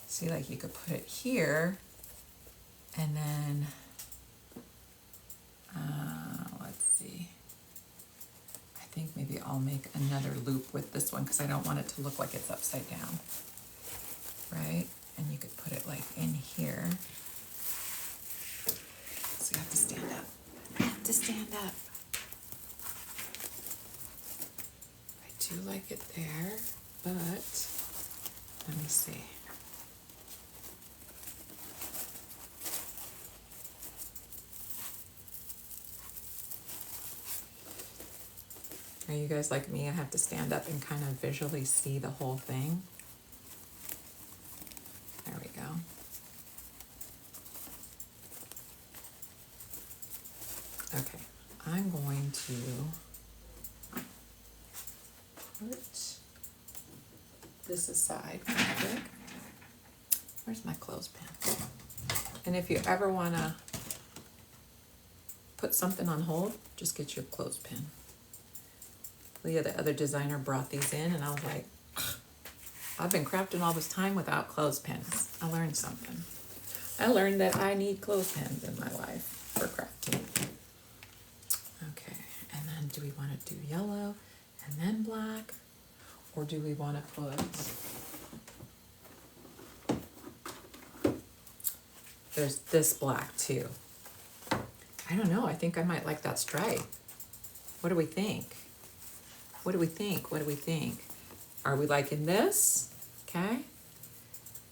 See, like you could put it here and then, let's see. I think maybe I'll make another loop with this one because I don't want it to look like it's upside down, right? And you could put it like in here. So you have to stand up. I have to stand up. I do like it there, but let me see. Are you guys like me? I have to stand up and kind of visually see the whole thing. There we go. Okay, I'm going to put this aside real quick. Where's my clothespin? And if you ever want to put something on hold, just get your clothespin. Leah, the other designer, brought these in, and I was like, I've been crafting all this time without clothespins. I learned something. I learned that I need clothespins in my life for crafting. Okay, and then do we want to do yellow and then black? Or do we want to put... There's this black too. I don't know, I think I might like that stripe. What do we think? What do we think? What do we think? Are we liking this? Okay.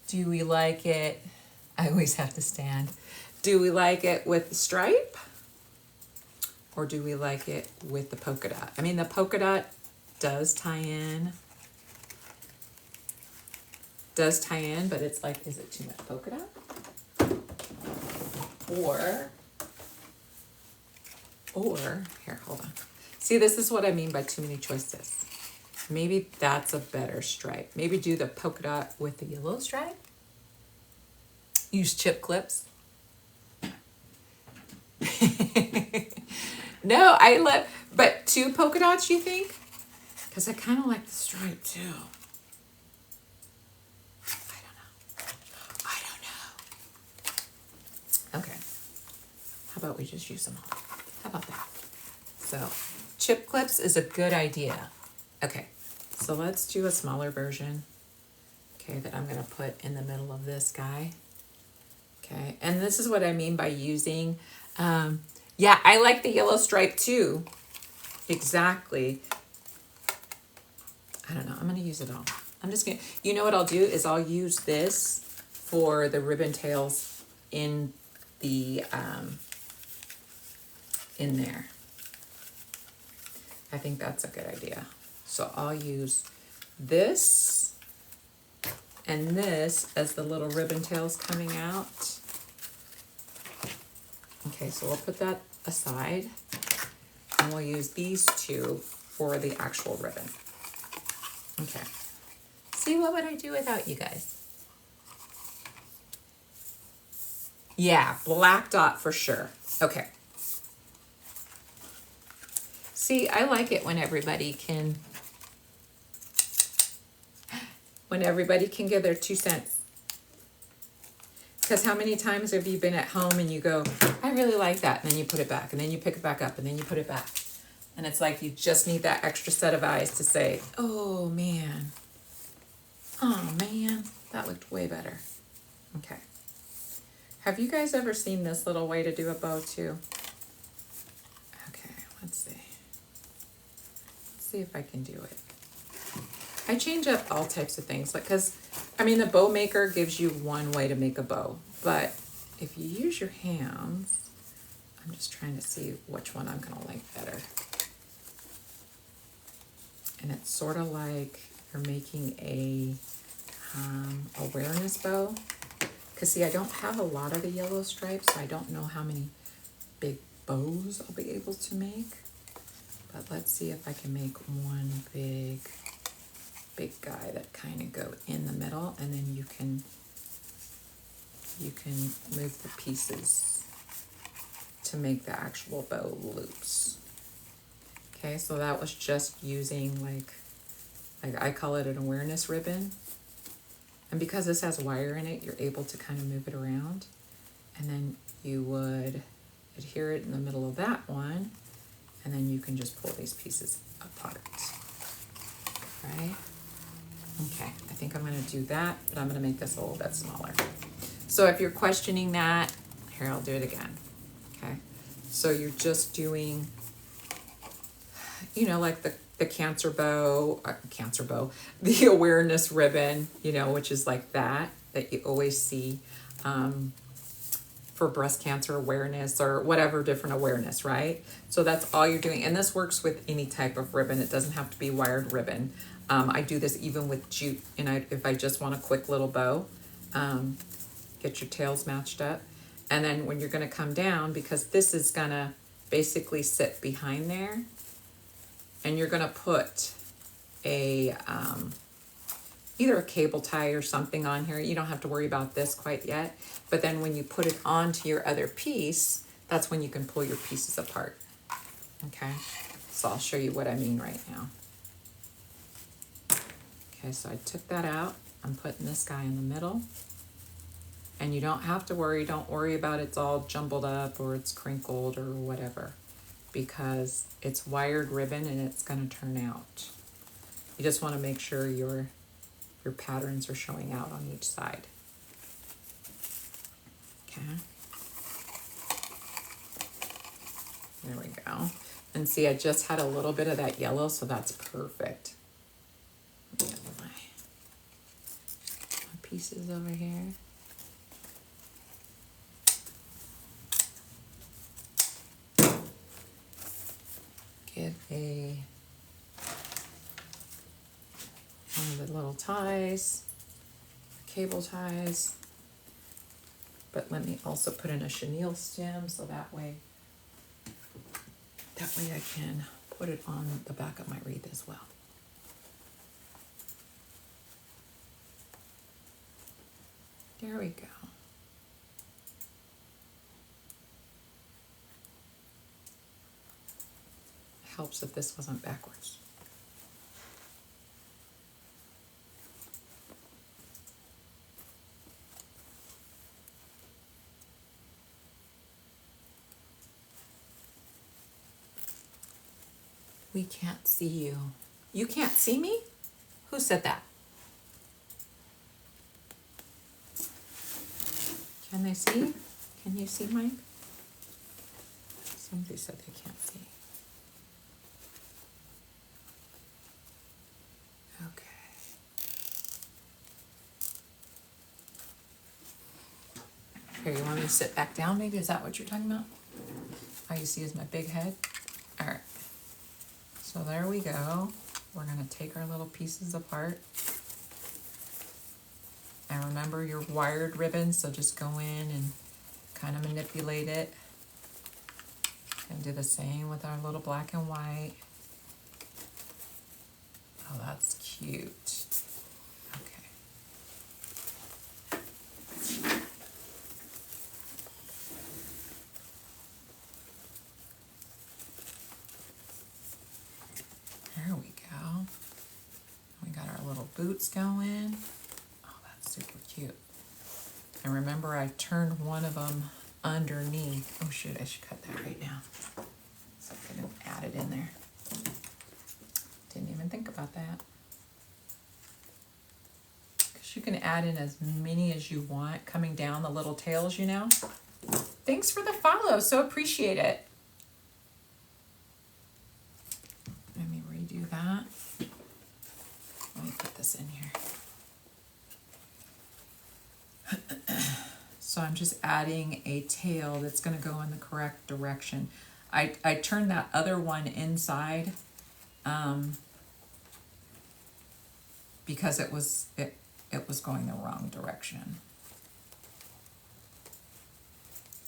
Do we like it? I always have to stand. Do we like it with the stripe? Or do we like it with the polka dot? I mean, the polka dot does tie in. Does tie in, but it's like, is it too much polka dot? Or, here, hold on. See, this is what I mean by too many choices. Maybe that's a better stripe. Maybe do the polka dot with the yellow stripe. Use chip clips. No, I love, but 2 polka dots, you think? Because I kind of like the stripe too. I don't know. Okay. How about we just use them all? How about that? So, chip clips is a good idea. Okay, so let's do a smaller version. Okay, that I'm going to put in the middle of this guy. Okay, and this is what I mean by using, yeah, I like the yellow stripe too. Exactly. I don't know, I'm going to use it all. I'm just going to, you know what I'll do is I'll use this for the ribbon tails in the, in there. I think that's a good idea. So I'll use this and this as the little ribbon tails coming out. Okay, so we'll put that aside and we'll use these two for the actual ribbon. Okay. See, what would I do without you guys? Yeah, black dot for sure. Okay. See, I like it when everybody can give their 2 cents. Because how many times have you been at home and you go, I really like that, and then you put it back, and then you pick it back up, and then you put it back. And it's like you just need that extra set of eyes to say, oh man, that looked way better. Okay. Have you guys ever seen this little way to do a bow too? Okay, let's see. Let's see if I can do it. I change up all types of things, like, because I mean the bow maker gives you one way to make a bow, but if you use your hands, I'm just trying to see which one I'm gonna like better. And it's sort of like you're making a awareness bow. Because see, I don't have a lot of the yellow stripes, so I don't know how many big bows I'll be able to make. But let's see if I can make one big guy that kind of go in the middle, and then you can move the pieces to make the actual bow loops. Okay, so that was just using like I call it an awareness ribbon. And because this has wire in it, you're able to kind of move it around. And then you would adhere it in the middle of that one, and then you can just pull these pieces apart, right? Okay, I think I'm gonna do that, but I'm gonna make this a little bit smaller. So if you're questioning that, here, I'll do it again, okay? So you're just doing, you know, like the cancer bow, the awareness ribbon, you know, which is like that you always see for breast cancer awareness or whatever different awareness, right? So that's all you're doing. And this works with any type of ribbon. It doesn't have to be wired ribbon. I do this even with jute, and if I just want a quick little bow, get your tails matched up. And then when you're gonna come down, because this is gonna basically sit behind there, and you're gonna put a, either a cable tie or something on here. You don't have to worry about this quite yet, but then when you put it onto your other piece, that's when you can pull your pieces apart, okay? So I'll show you what I mean right now. Okay, so I took that out. I'm putting this guy in the middle. And you don't have to worry, don't worry about it's all jumbled up or it's crinkled or whatever, because it's wired ribbon and it's gonna turn out. You just wanna make sure your patterns are showing out on each side. Okay. There we go. And see, I just had a little bit of that yellow, so that's perfect. Get my pieces over here. Get one of the little ties, cable ties, but let me also put in a chenille stem so that way I can put it on the back of my wreath as well. There we go. Helps if this wasn't backwards. We can't see you. You can't see me? Who said that? Can they see? Can you see, Mike? Somebody said they can't see. Here, you want me to sit back down maybe? Is that what you're talking about? All you see is my big head? All right. Let's So there we go. We're gonna take our little pieces apart. And remember your wired ribbon, so just go in and kind of manipulate it. And do the same with our little black and white. Oh, that's cute. Okay. There we go. We got our little boots going. Oh, that's super cute. And remember, I turned one of them underneath. Oh shoot, I should cut that right now. So I can add it in there. Didn't even think about that. Because you can add in as many as you want, coming down the little tails, you know. Thanks for the follow, so appreciate it. Let me redo that. Let me put this in here. So I'm just adding a tail that's going to go in the correct direction. I turned that other one inside because it was going the wrong direction.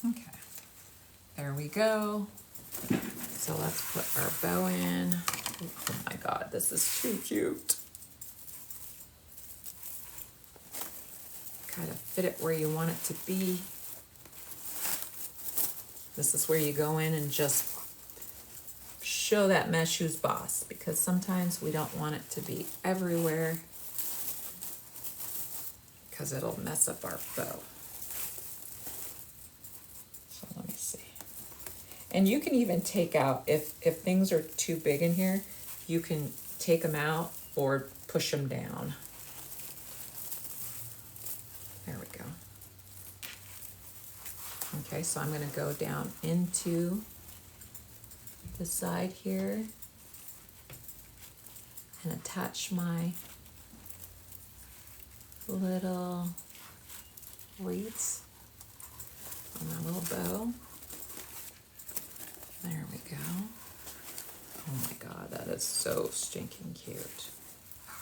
Okay, there we go. So let's put our bow in. Oh my God, this is too cute. Kind of fit it where you want it to be. This is where you go in and just show that mesh who's boss, because sometimes we don't want it to be everywhere because it'll mess up our bow. So let me see. And you can even take out, if things are too big in here, you can take them out or push them down. There we go. Okay, so I'm going to go down into the side here and attach my little wreaths on my little bow. There we go. Oh my God, that is so stinking cute. All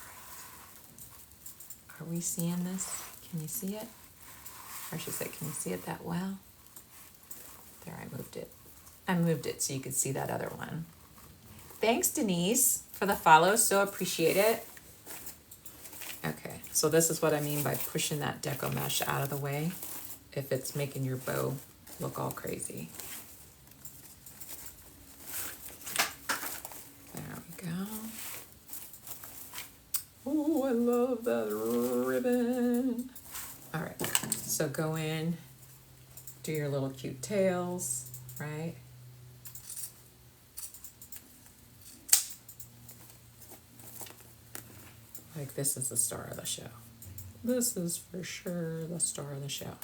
right. Are we seeing this? Can you see it? Or I should say, can you see it that well? There, I moved it. I moved it so you could see that other one. Thanks, Denise, for the follow. So appreciate it. Okay, so this is what I mean by pushing that deco mesh out of the way if it's making your bow look all crazy. There we go. Oh, I love that ribbon. All right, so go in, do your little cute tails, right? Like this is the star of the show. This is for sure the star of the show.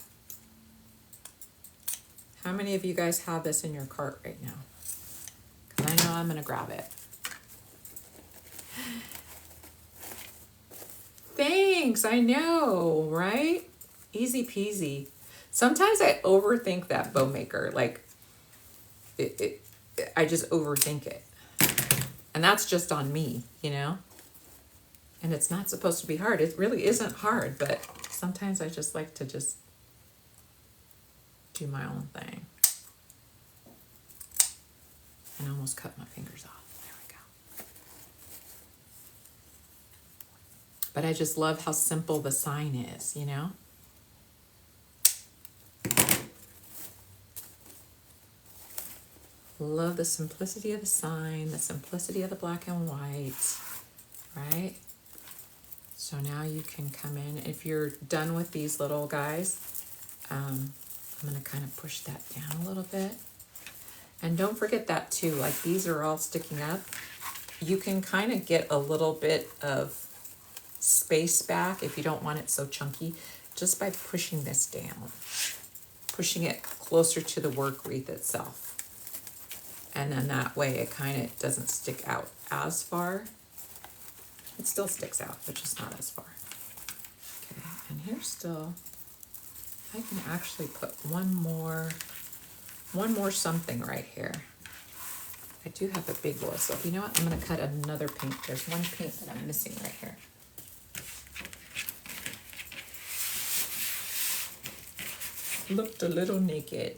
How many of you guys have this in your cart right now? Because I know I'm gonna grab it. Thanks, I know, right? Easy peasy. Sometimes I overthink that bow maker. Like, I just overthink it. And that's just on me, you know? And it's not supposed to be hard. It really isn't hard, but sometimes I just like to just do my own thing. And I almost cut my fingers off. There we go. But I just love how simple the sign is, you know? Love the simplicity of the sign, the simplicity of the black and white, right? So now you can come in. If you're done with these little guys, I'm going to kind of push that down a little bit. And don't forget that too, like these are all sticking up. You can kind of get a little bit of space back if you don't want it so chunky, just by pushing this down, pushing it closer to the work wreath itself. And then that way it kind of doesn't stick out as far. It still sticks out, but just not as far. Okay, and here's still, I can actually put one more something right here. I do have a big roll, so you know what? I'm gonna cut another pink. There's one pink that I'm missing right here. Looked a little naked.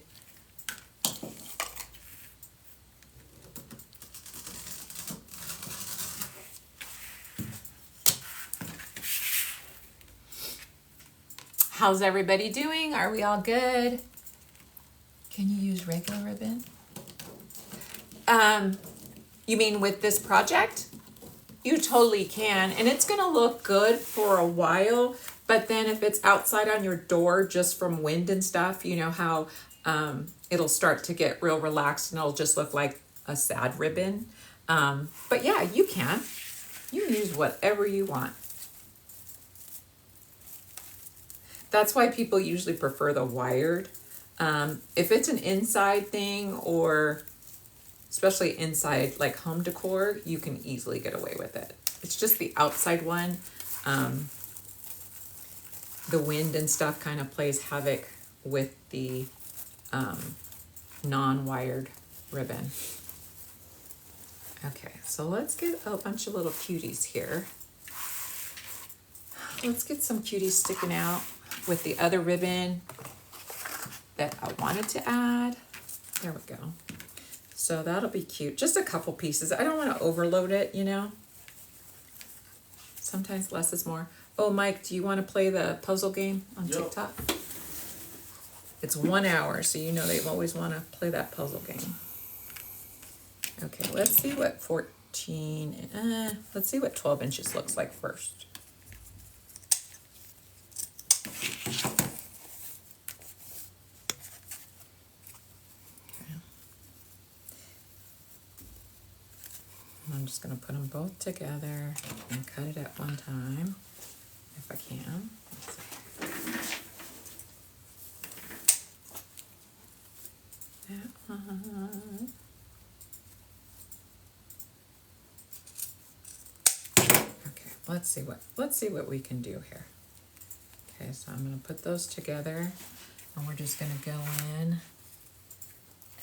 How's everybody doing? Are we all good? Can you use regular ribbon? You mean with this project? You totally can, and it's gonna look good for a while, but then if it's outside on your door just from wind and stuff, you know how it'll start to get real relaxed and it'll just look like a sad ribbon. But yeah, you can. You can use whatever you want. That's why people usually prefer the wired. If it's an inside thing, or especially inside like home decor, you can easily get away with it. It's just the outside one. The wind and stuff kind of plays havoc with the non-wired ribbon. Okay, so let's get a bunch of little cuties here. Let's get some cuties sticking out with the other ribbon that I wanted to add. There we go. So that'll be cute. Just a couple pieces. I don't want to overload it, you know. Sometimes less is more. Oh, Mike, do you want to play the puzzle game on TikTok? It's 1 hour, so you know they always want to play that puzzle game. Okay, let's see what 14, let's see what 12 inches looks like first. I'm just going to put them both together and cut it at one time, if I can. Let's see. That one. Okay, let's see what we can do here. Okay, so I'm going to put those together, and we're just going to go in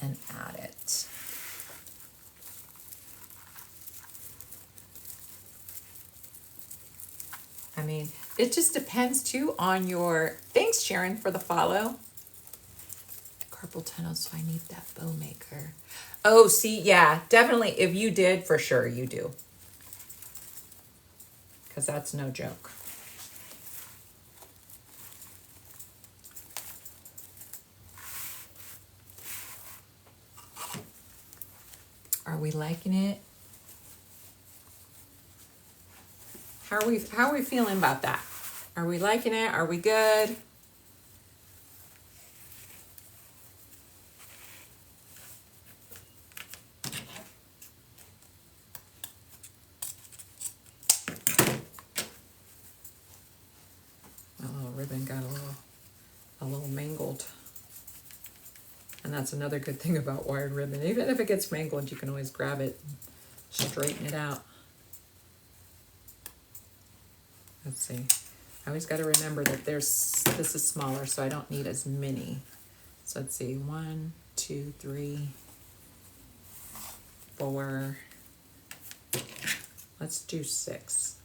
and add it. I mean, it just depends too on your, thanks Sharon for the follow. Carpal tunnel, so I need that bow maker. Oh, see, yeah, definitely if you did, for sure you do. Because that's no joke. Are we liking it? How are we feeling about that? Are we liking it? Are we good? My little ribbon got a little mangled. And that's another good thing about wired ribbon. Even if it gets mangled, you can always grab it and straighten it out. Let's see. I always got to remember that this is smaller, so I don't need as many. So let's see. 1, 2, 3, 4. Let's do 6.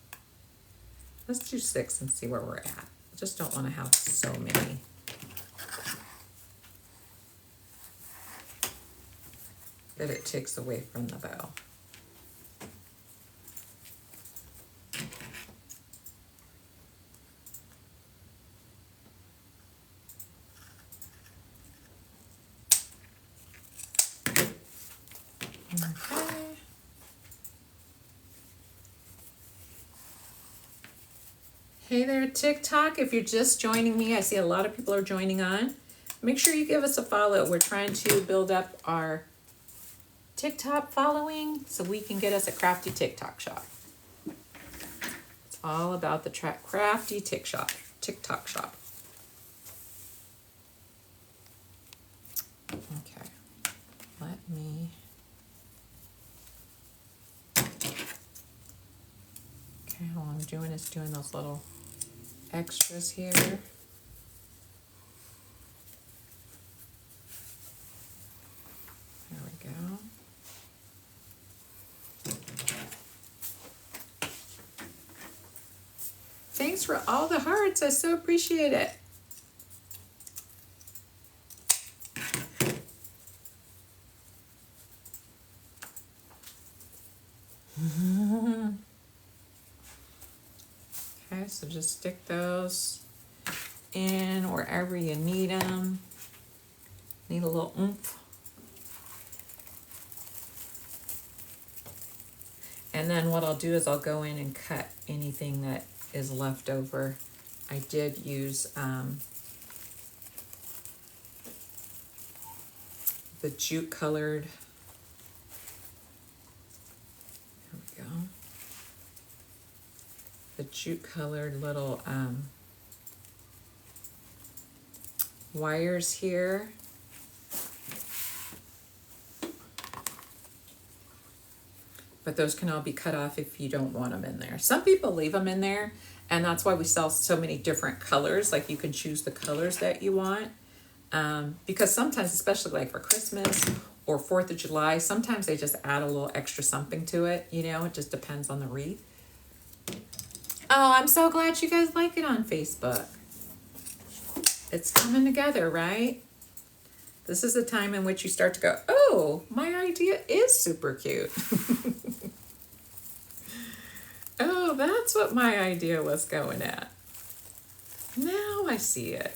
Let's do 6 and see where we're at. I just don't want to have so many. That it takes away from the bow. Okay. Hey there, TikTok. If you're just joining me, I see a lot of people are joining on. Make sure you give us a follow. We're trying to build up our TikTok following so we can get us a crafty TikTok shop. It's all about the crafty TikTok shop. Okay, let me. Okay, all I'm doing is doing those little extras here. There we go. for all the hearts. I so appreciate it. Okay, so just stick those in wherever you need them. Need a little oomph. And then what I'll do is I'll go in and cut anything that is left over. I did use the jute colored, there we go, the jute colored little wires here. But those can all be cut off if you don't want them in there. Some people leave them in there, and that's why we sell so many different colors. Like you can choose the colors that you want. Because sometimes, especially like for Christmas or 4th of July, sometimes they just add a little extra something to it. You know, it just depends on the wreath. Oh, I'm so glad you guys like it on Facebook. It's coming together, right? This is a time in which you start to go, oh, my idea is super cute. Oh, that's what my idea was going at. Now I see it.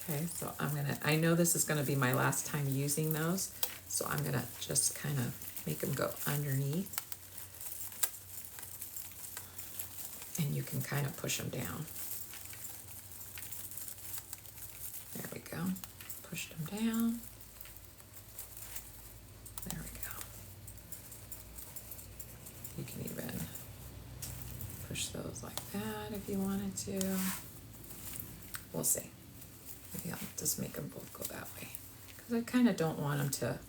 Okay, so I know this is gonna be my last time using those, so I'm gonna just kind of make them go underneath. And you can kind of push them down. There we go. Push them down. There we go. You can even push those like that if you wanted to. We'll see. Maybe I'll just make them both go that way. Because I kind of don't want them to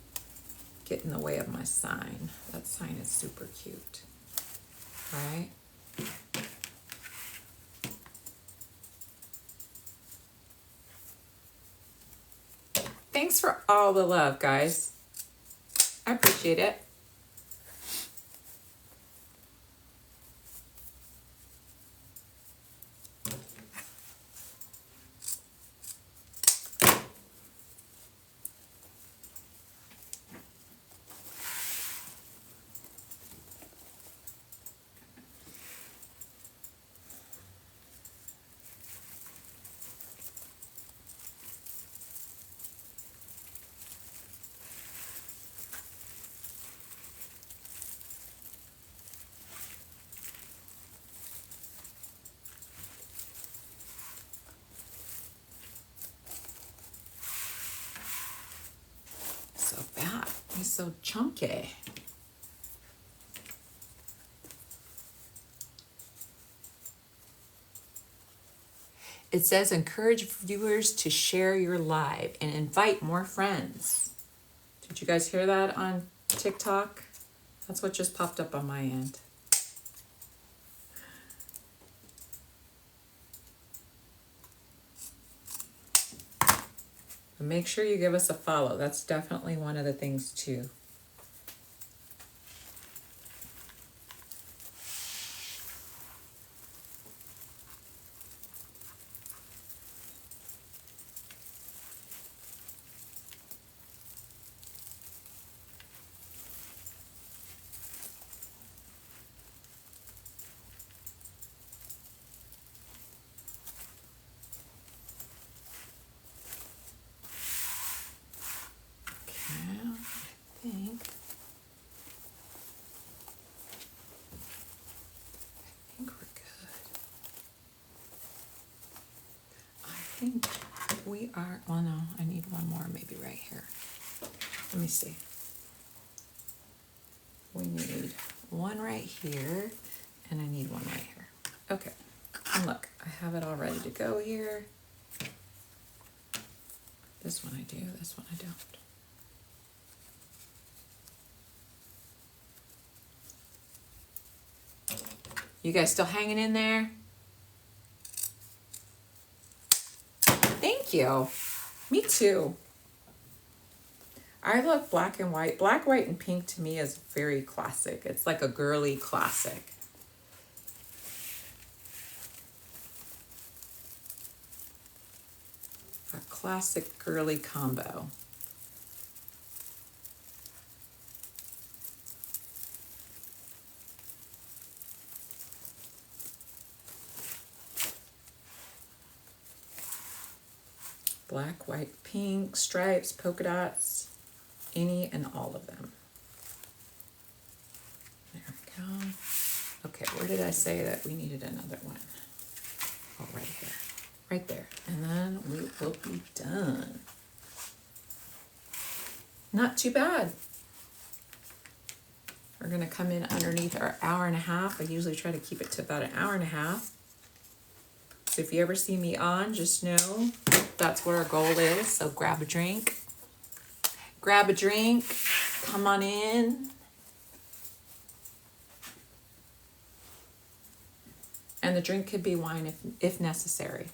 get in the way of my sign. That sign is super cute. All right? Thanks for all the love, guys. I appreciate it. So chunky. It says encourage viewers to share your live and invite more friends. Did you guys hear that on TikTok? That's what just popped up on my end. Make sure you give us a follow. That's definitely one of the things too. We are, well no, I need one more maybe right here. Let me see. We need one right here and I need one right here. Okay, and look, I have it all ready to go here. This one I do, this one I don't. You guys still hanging in there? Thank you. Me too. I love black and white. Black, white, and pink to me is very classic. It's like a girly classic. classic girly combo. Black, white, pink, stripes, polka dots, any and all of them. There we go. Okay, where did I say that we needed another one? Oh, right here. Right there. And then we will be done. Not too bad. We're gonna come in underneath our hour and a half. I usually try to keep it to about an hour and a half. So if you ever see me on, just know that's what our goal is. So grab a drink. Grab a drink. Come on in. And the drink could be wine if necessary.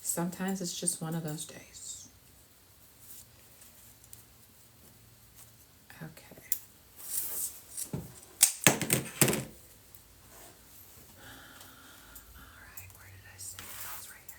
Sometimes it's just one of those days. Okay. All right, where did I say it? Oh, it's right here.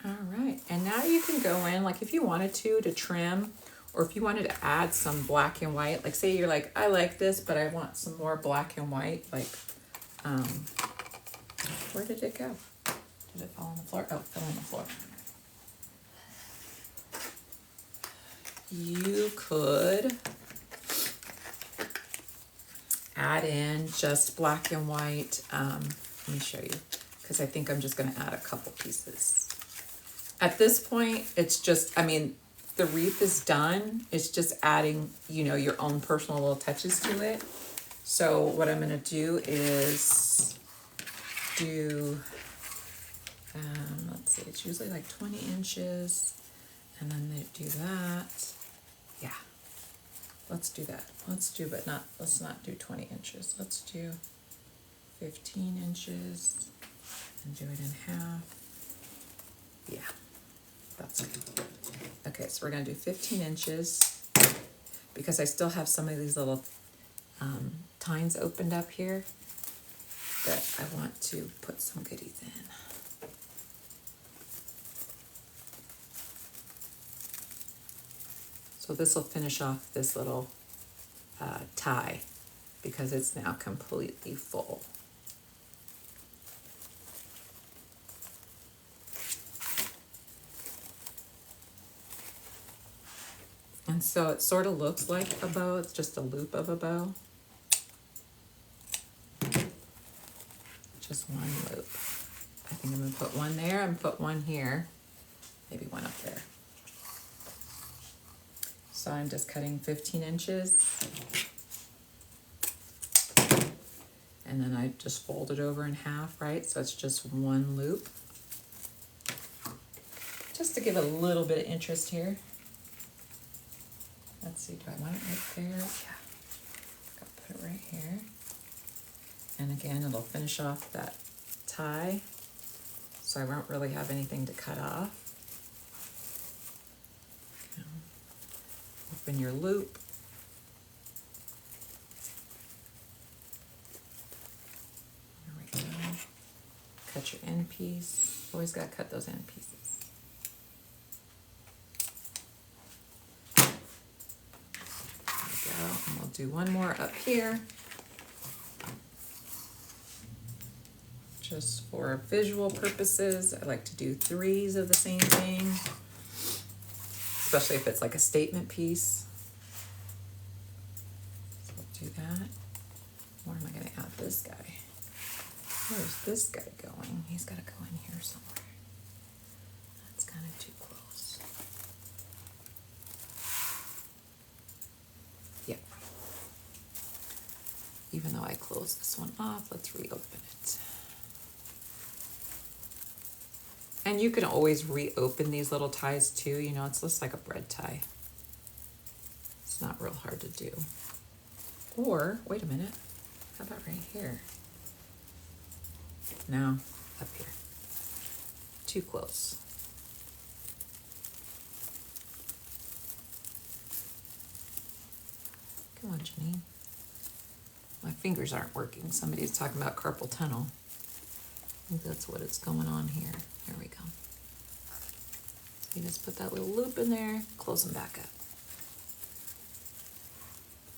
All right, and now you can go in, like if you wanted to trim, or if you wanted to add some black and white, like say you're like, I like this, but I want some more black and white, like, where did it go? Did it fall on the floor? Oh, it fell on the floor. You could add in just black and white. Let me show you, because I think I'm just gonna add a couple pieces. At this point, it's just, I mean, the wreath is done. It's just adding, you know, your own personal little touches to it. So what I'm gonna do is do, let's see, it's usually like 20 inches. And then they do that. Yeah, let's do that. Let's not do 20 inches. Let's do 15 inches and do it in half. Yeah. That's good. Okay, so we're gonna do 15 inches because I still have some of these little tines opened up here that I want to put some goodies in. So this will finish off this little tie because it's now completely full. And so it sort of looks like a bow, it's just a loop of a bow. Just one loop. I think I'm gonna put one there and put one here, maybe one up there. So I'm just cutting 15 inches. And then I just fold it over in half, right? So it's just one loop. Just to give a little bit of interest here. Let's see, do I want it right there? Yeah, I'll put it right here. And again, it'll finish off that tie. So I won't really have anything to cut off. Okay. Open your loop. There we go. Cut your end piece. Always gotta cut those end pieces. And we'll do one more up here, just for visual purposes. I like to do 3s of the same thing, especially if it's like a statement piece. So we'll do that. Where am I going to add this guy? Where's this guy going? He's got to go in here somewhere. That's kind of too close. Even though I closed this one off, let's reopen it. And you can always reopen these little ties too. You know, it's just like a bread tie. It's not real hard to do. Or, wait a minute, How about right here? No, up here. Too close. Come on, Janine. My fingers aren't working. Somebody's talking about carpal tunnel. I think that's what it's going on here. Here we go. You just put that little loop in there, close them back up.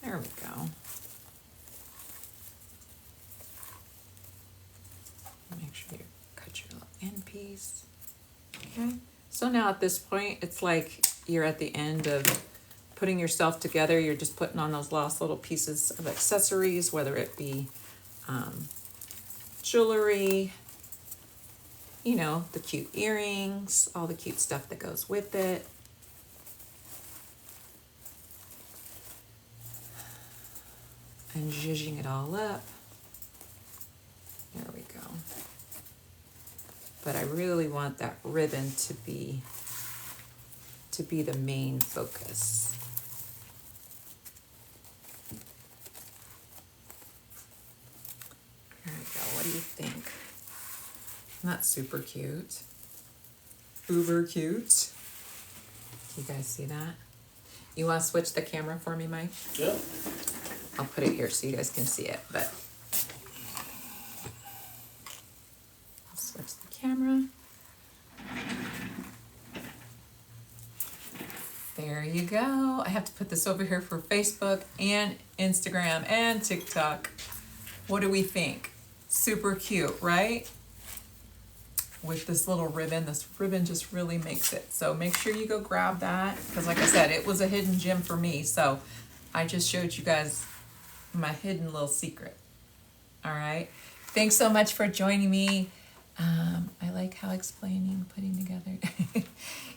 There we go. Make sure you cut your little end piece. Okay. So now at this point, it's like you're at the end of putting yourself together. You're just putting on those last little pieces of accessories, whether it be jewelry, you know, the cute earrings, all the cute stuff that goes with it. And zhuzhing it all up. There we go. But I really want that ribbon to be the main focus. There we go. What do you think? Not super cute. Uber cute. You guys see that? You want to switch the camera for me, Mike? Yeah. I'll put it here so you guys can see it, but I'll switch the camera. There you go. I have to put this over here for Facebook and Instagram and TikTok. What do we think? Super cute, right? With this little ribbon. This ribbon just really makes it. So make sure you go grab that, because like I said, it was a hidden gem for me. So I just showed you guys my hidden little secret. All right. Thanks so much for joining me. I like how explaining, putting together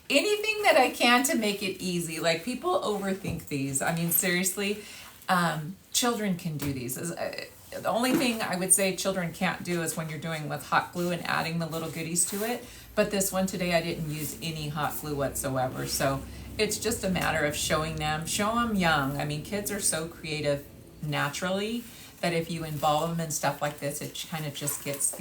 anything that I can to make it easy. Like, people overthink these. I mean, seriously, children can do these. The only thing I would say children can't do is when you're doing with hot glue and adding the little goodies to it. But this one today, I didn't use any hot glue whatsoever. So it's just a matter of showing them, show them young. I mean, kids are so creative naturally that if you involve them in stuff like this, it kind of just gets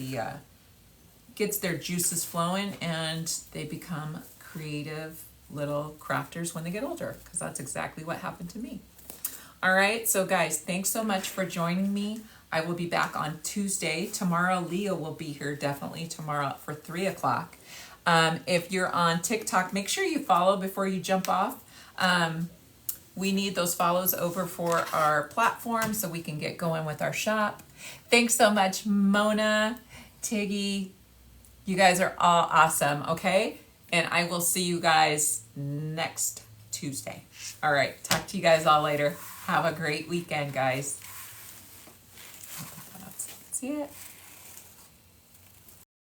their juices flowing, and they become creative little crafters when they get older, because that's exactly what happened to me. All right, so guys, thanks so much for joining me. I will be back on Tuesday. Tomorrow, Leah will be here definitely tomorrow for 3 o'clock. If you're on TikTok, make sure you follow before you jump off. We need those follows over for our platform so we can get going with our shop. Thanks so much, Mona, Tiggy. You guys are all awesome, okay? And I will see you guys next Tuesday. All right, talk to you guys all later. Have a great weekend, guys. See it?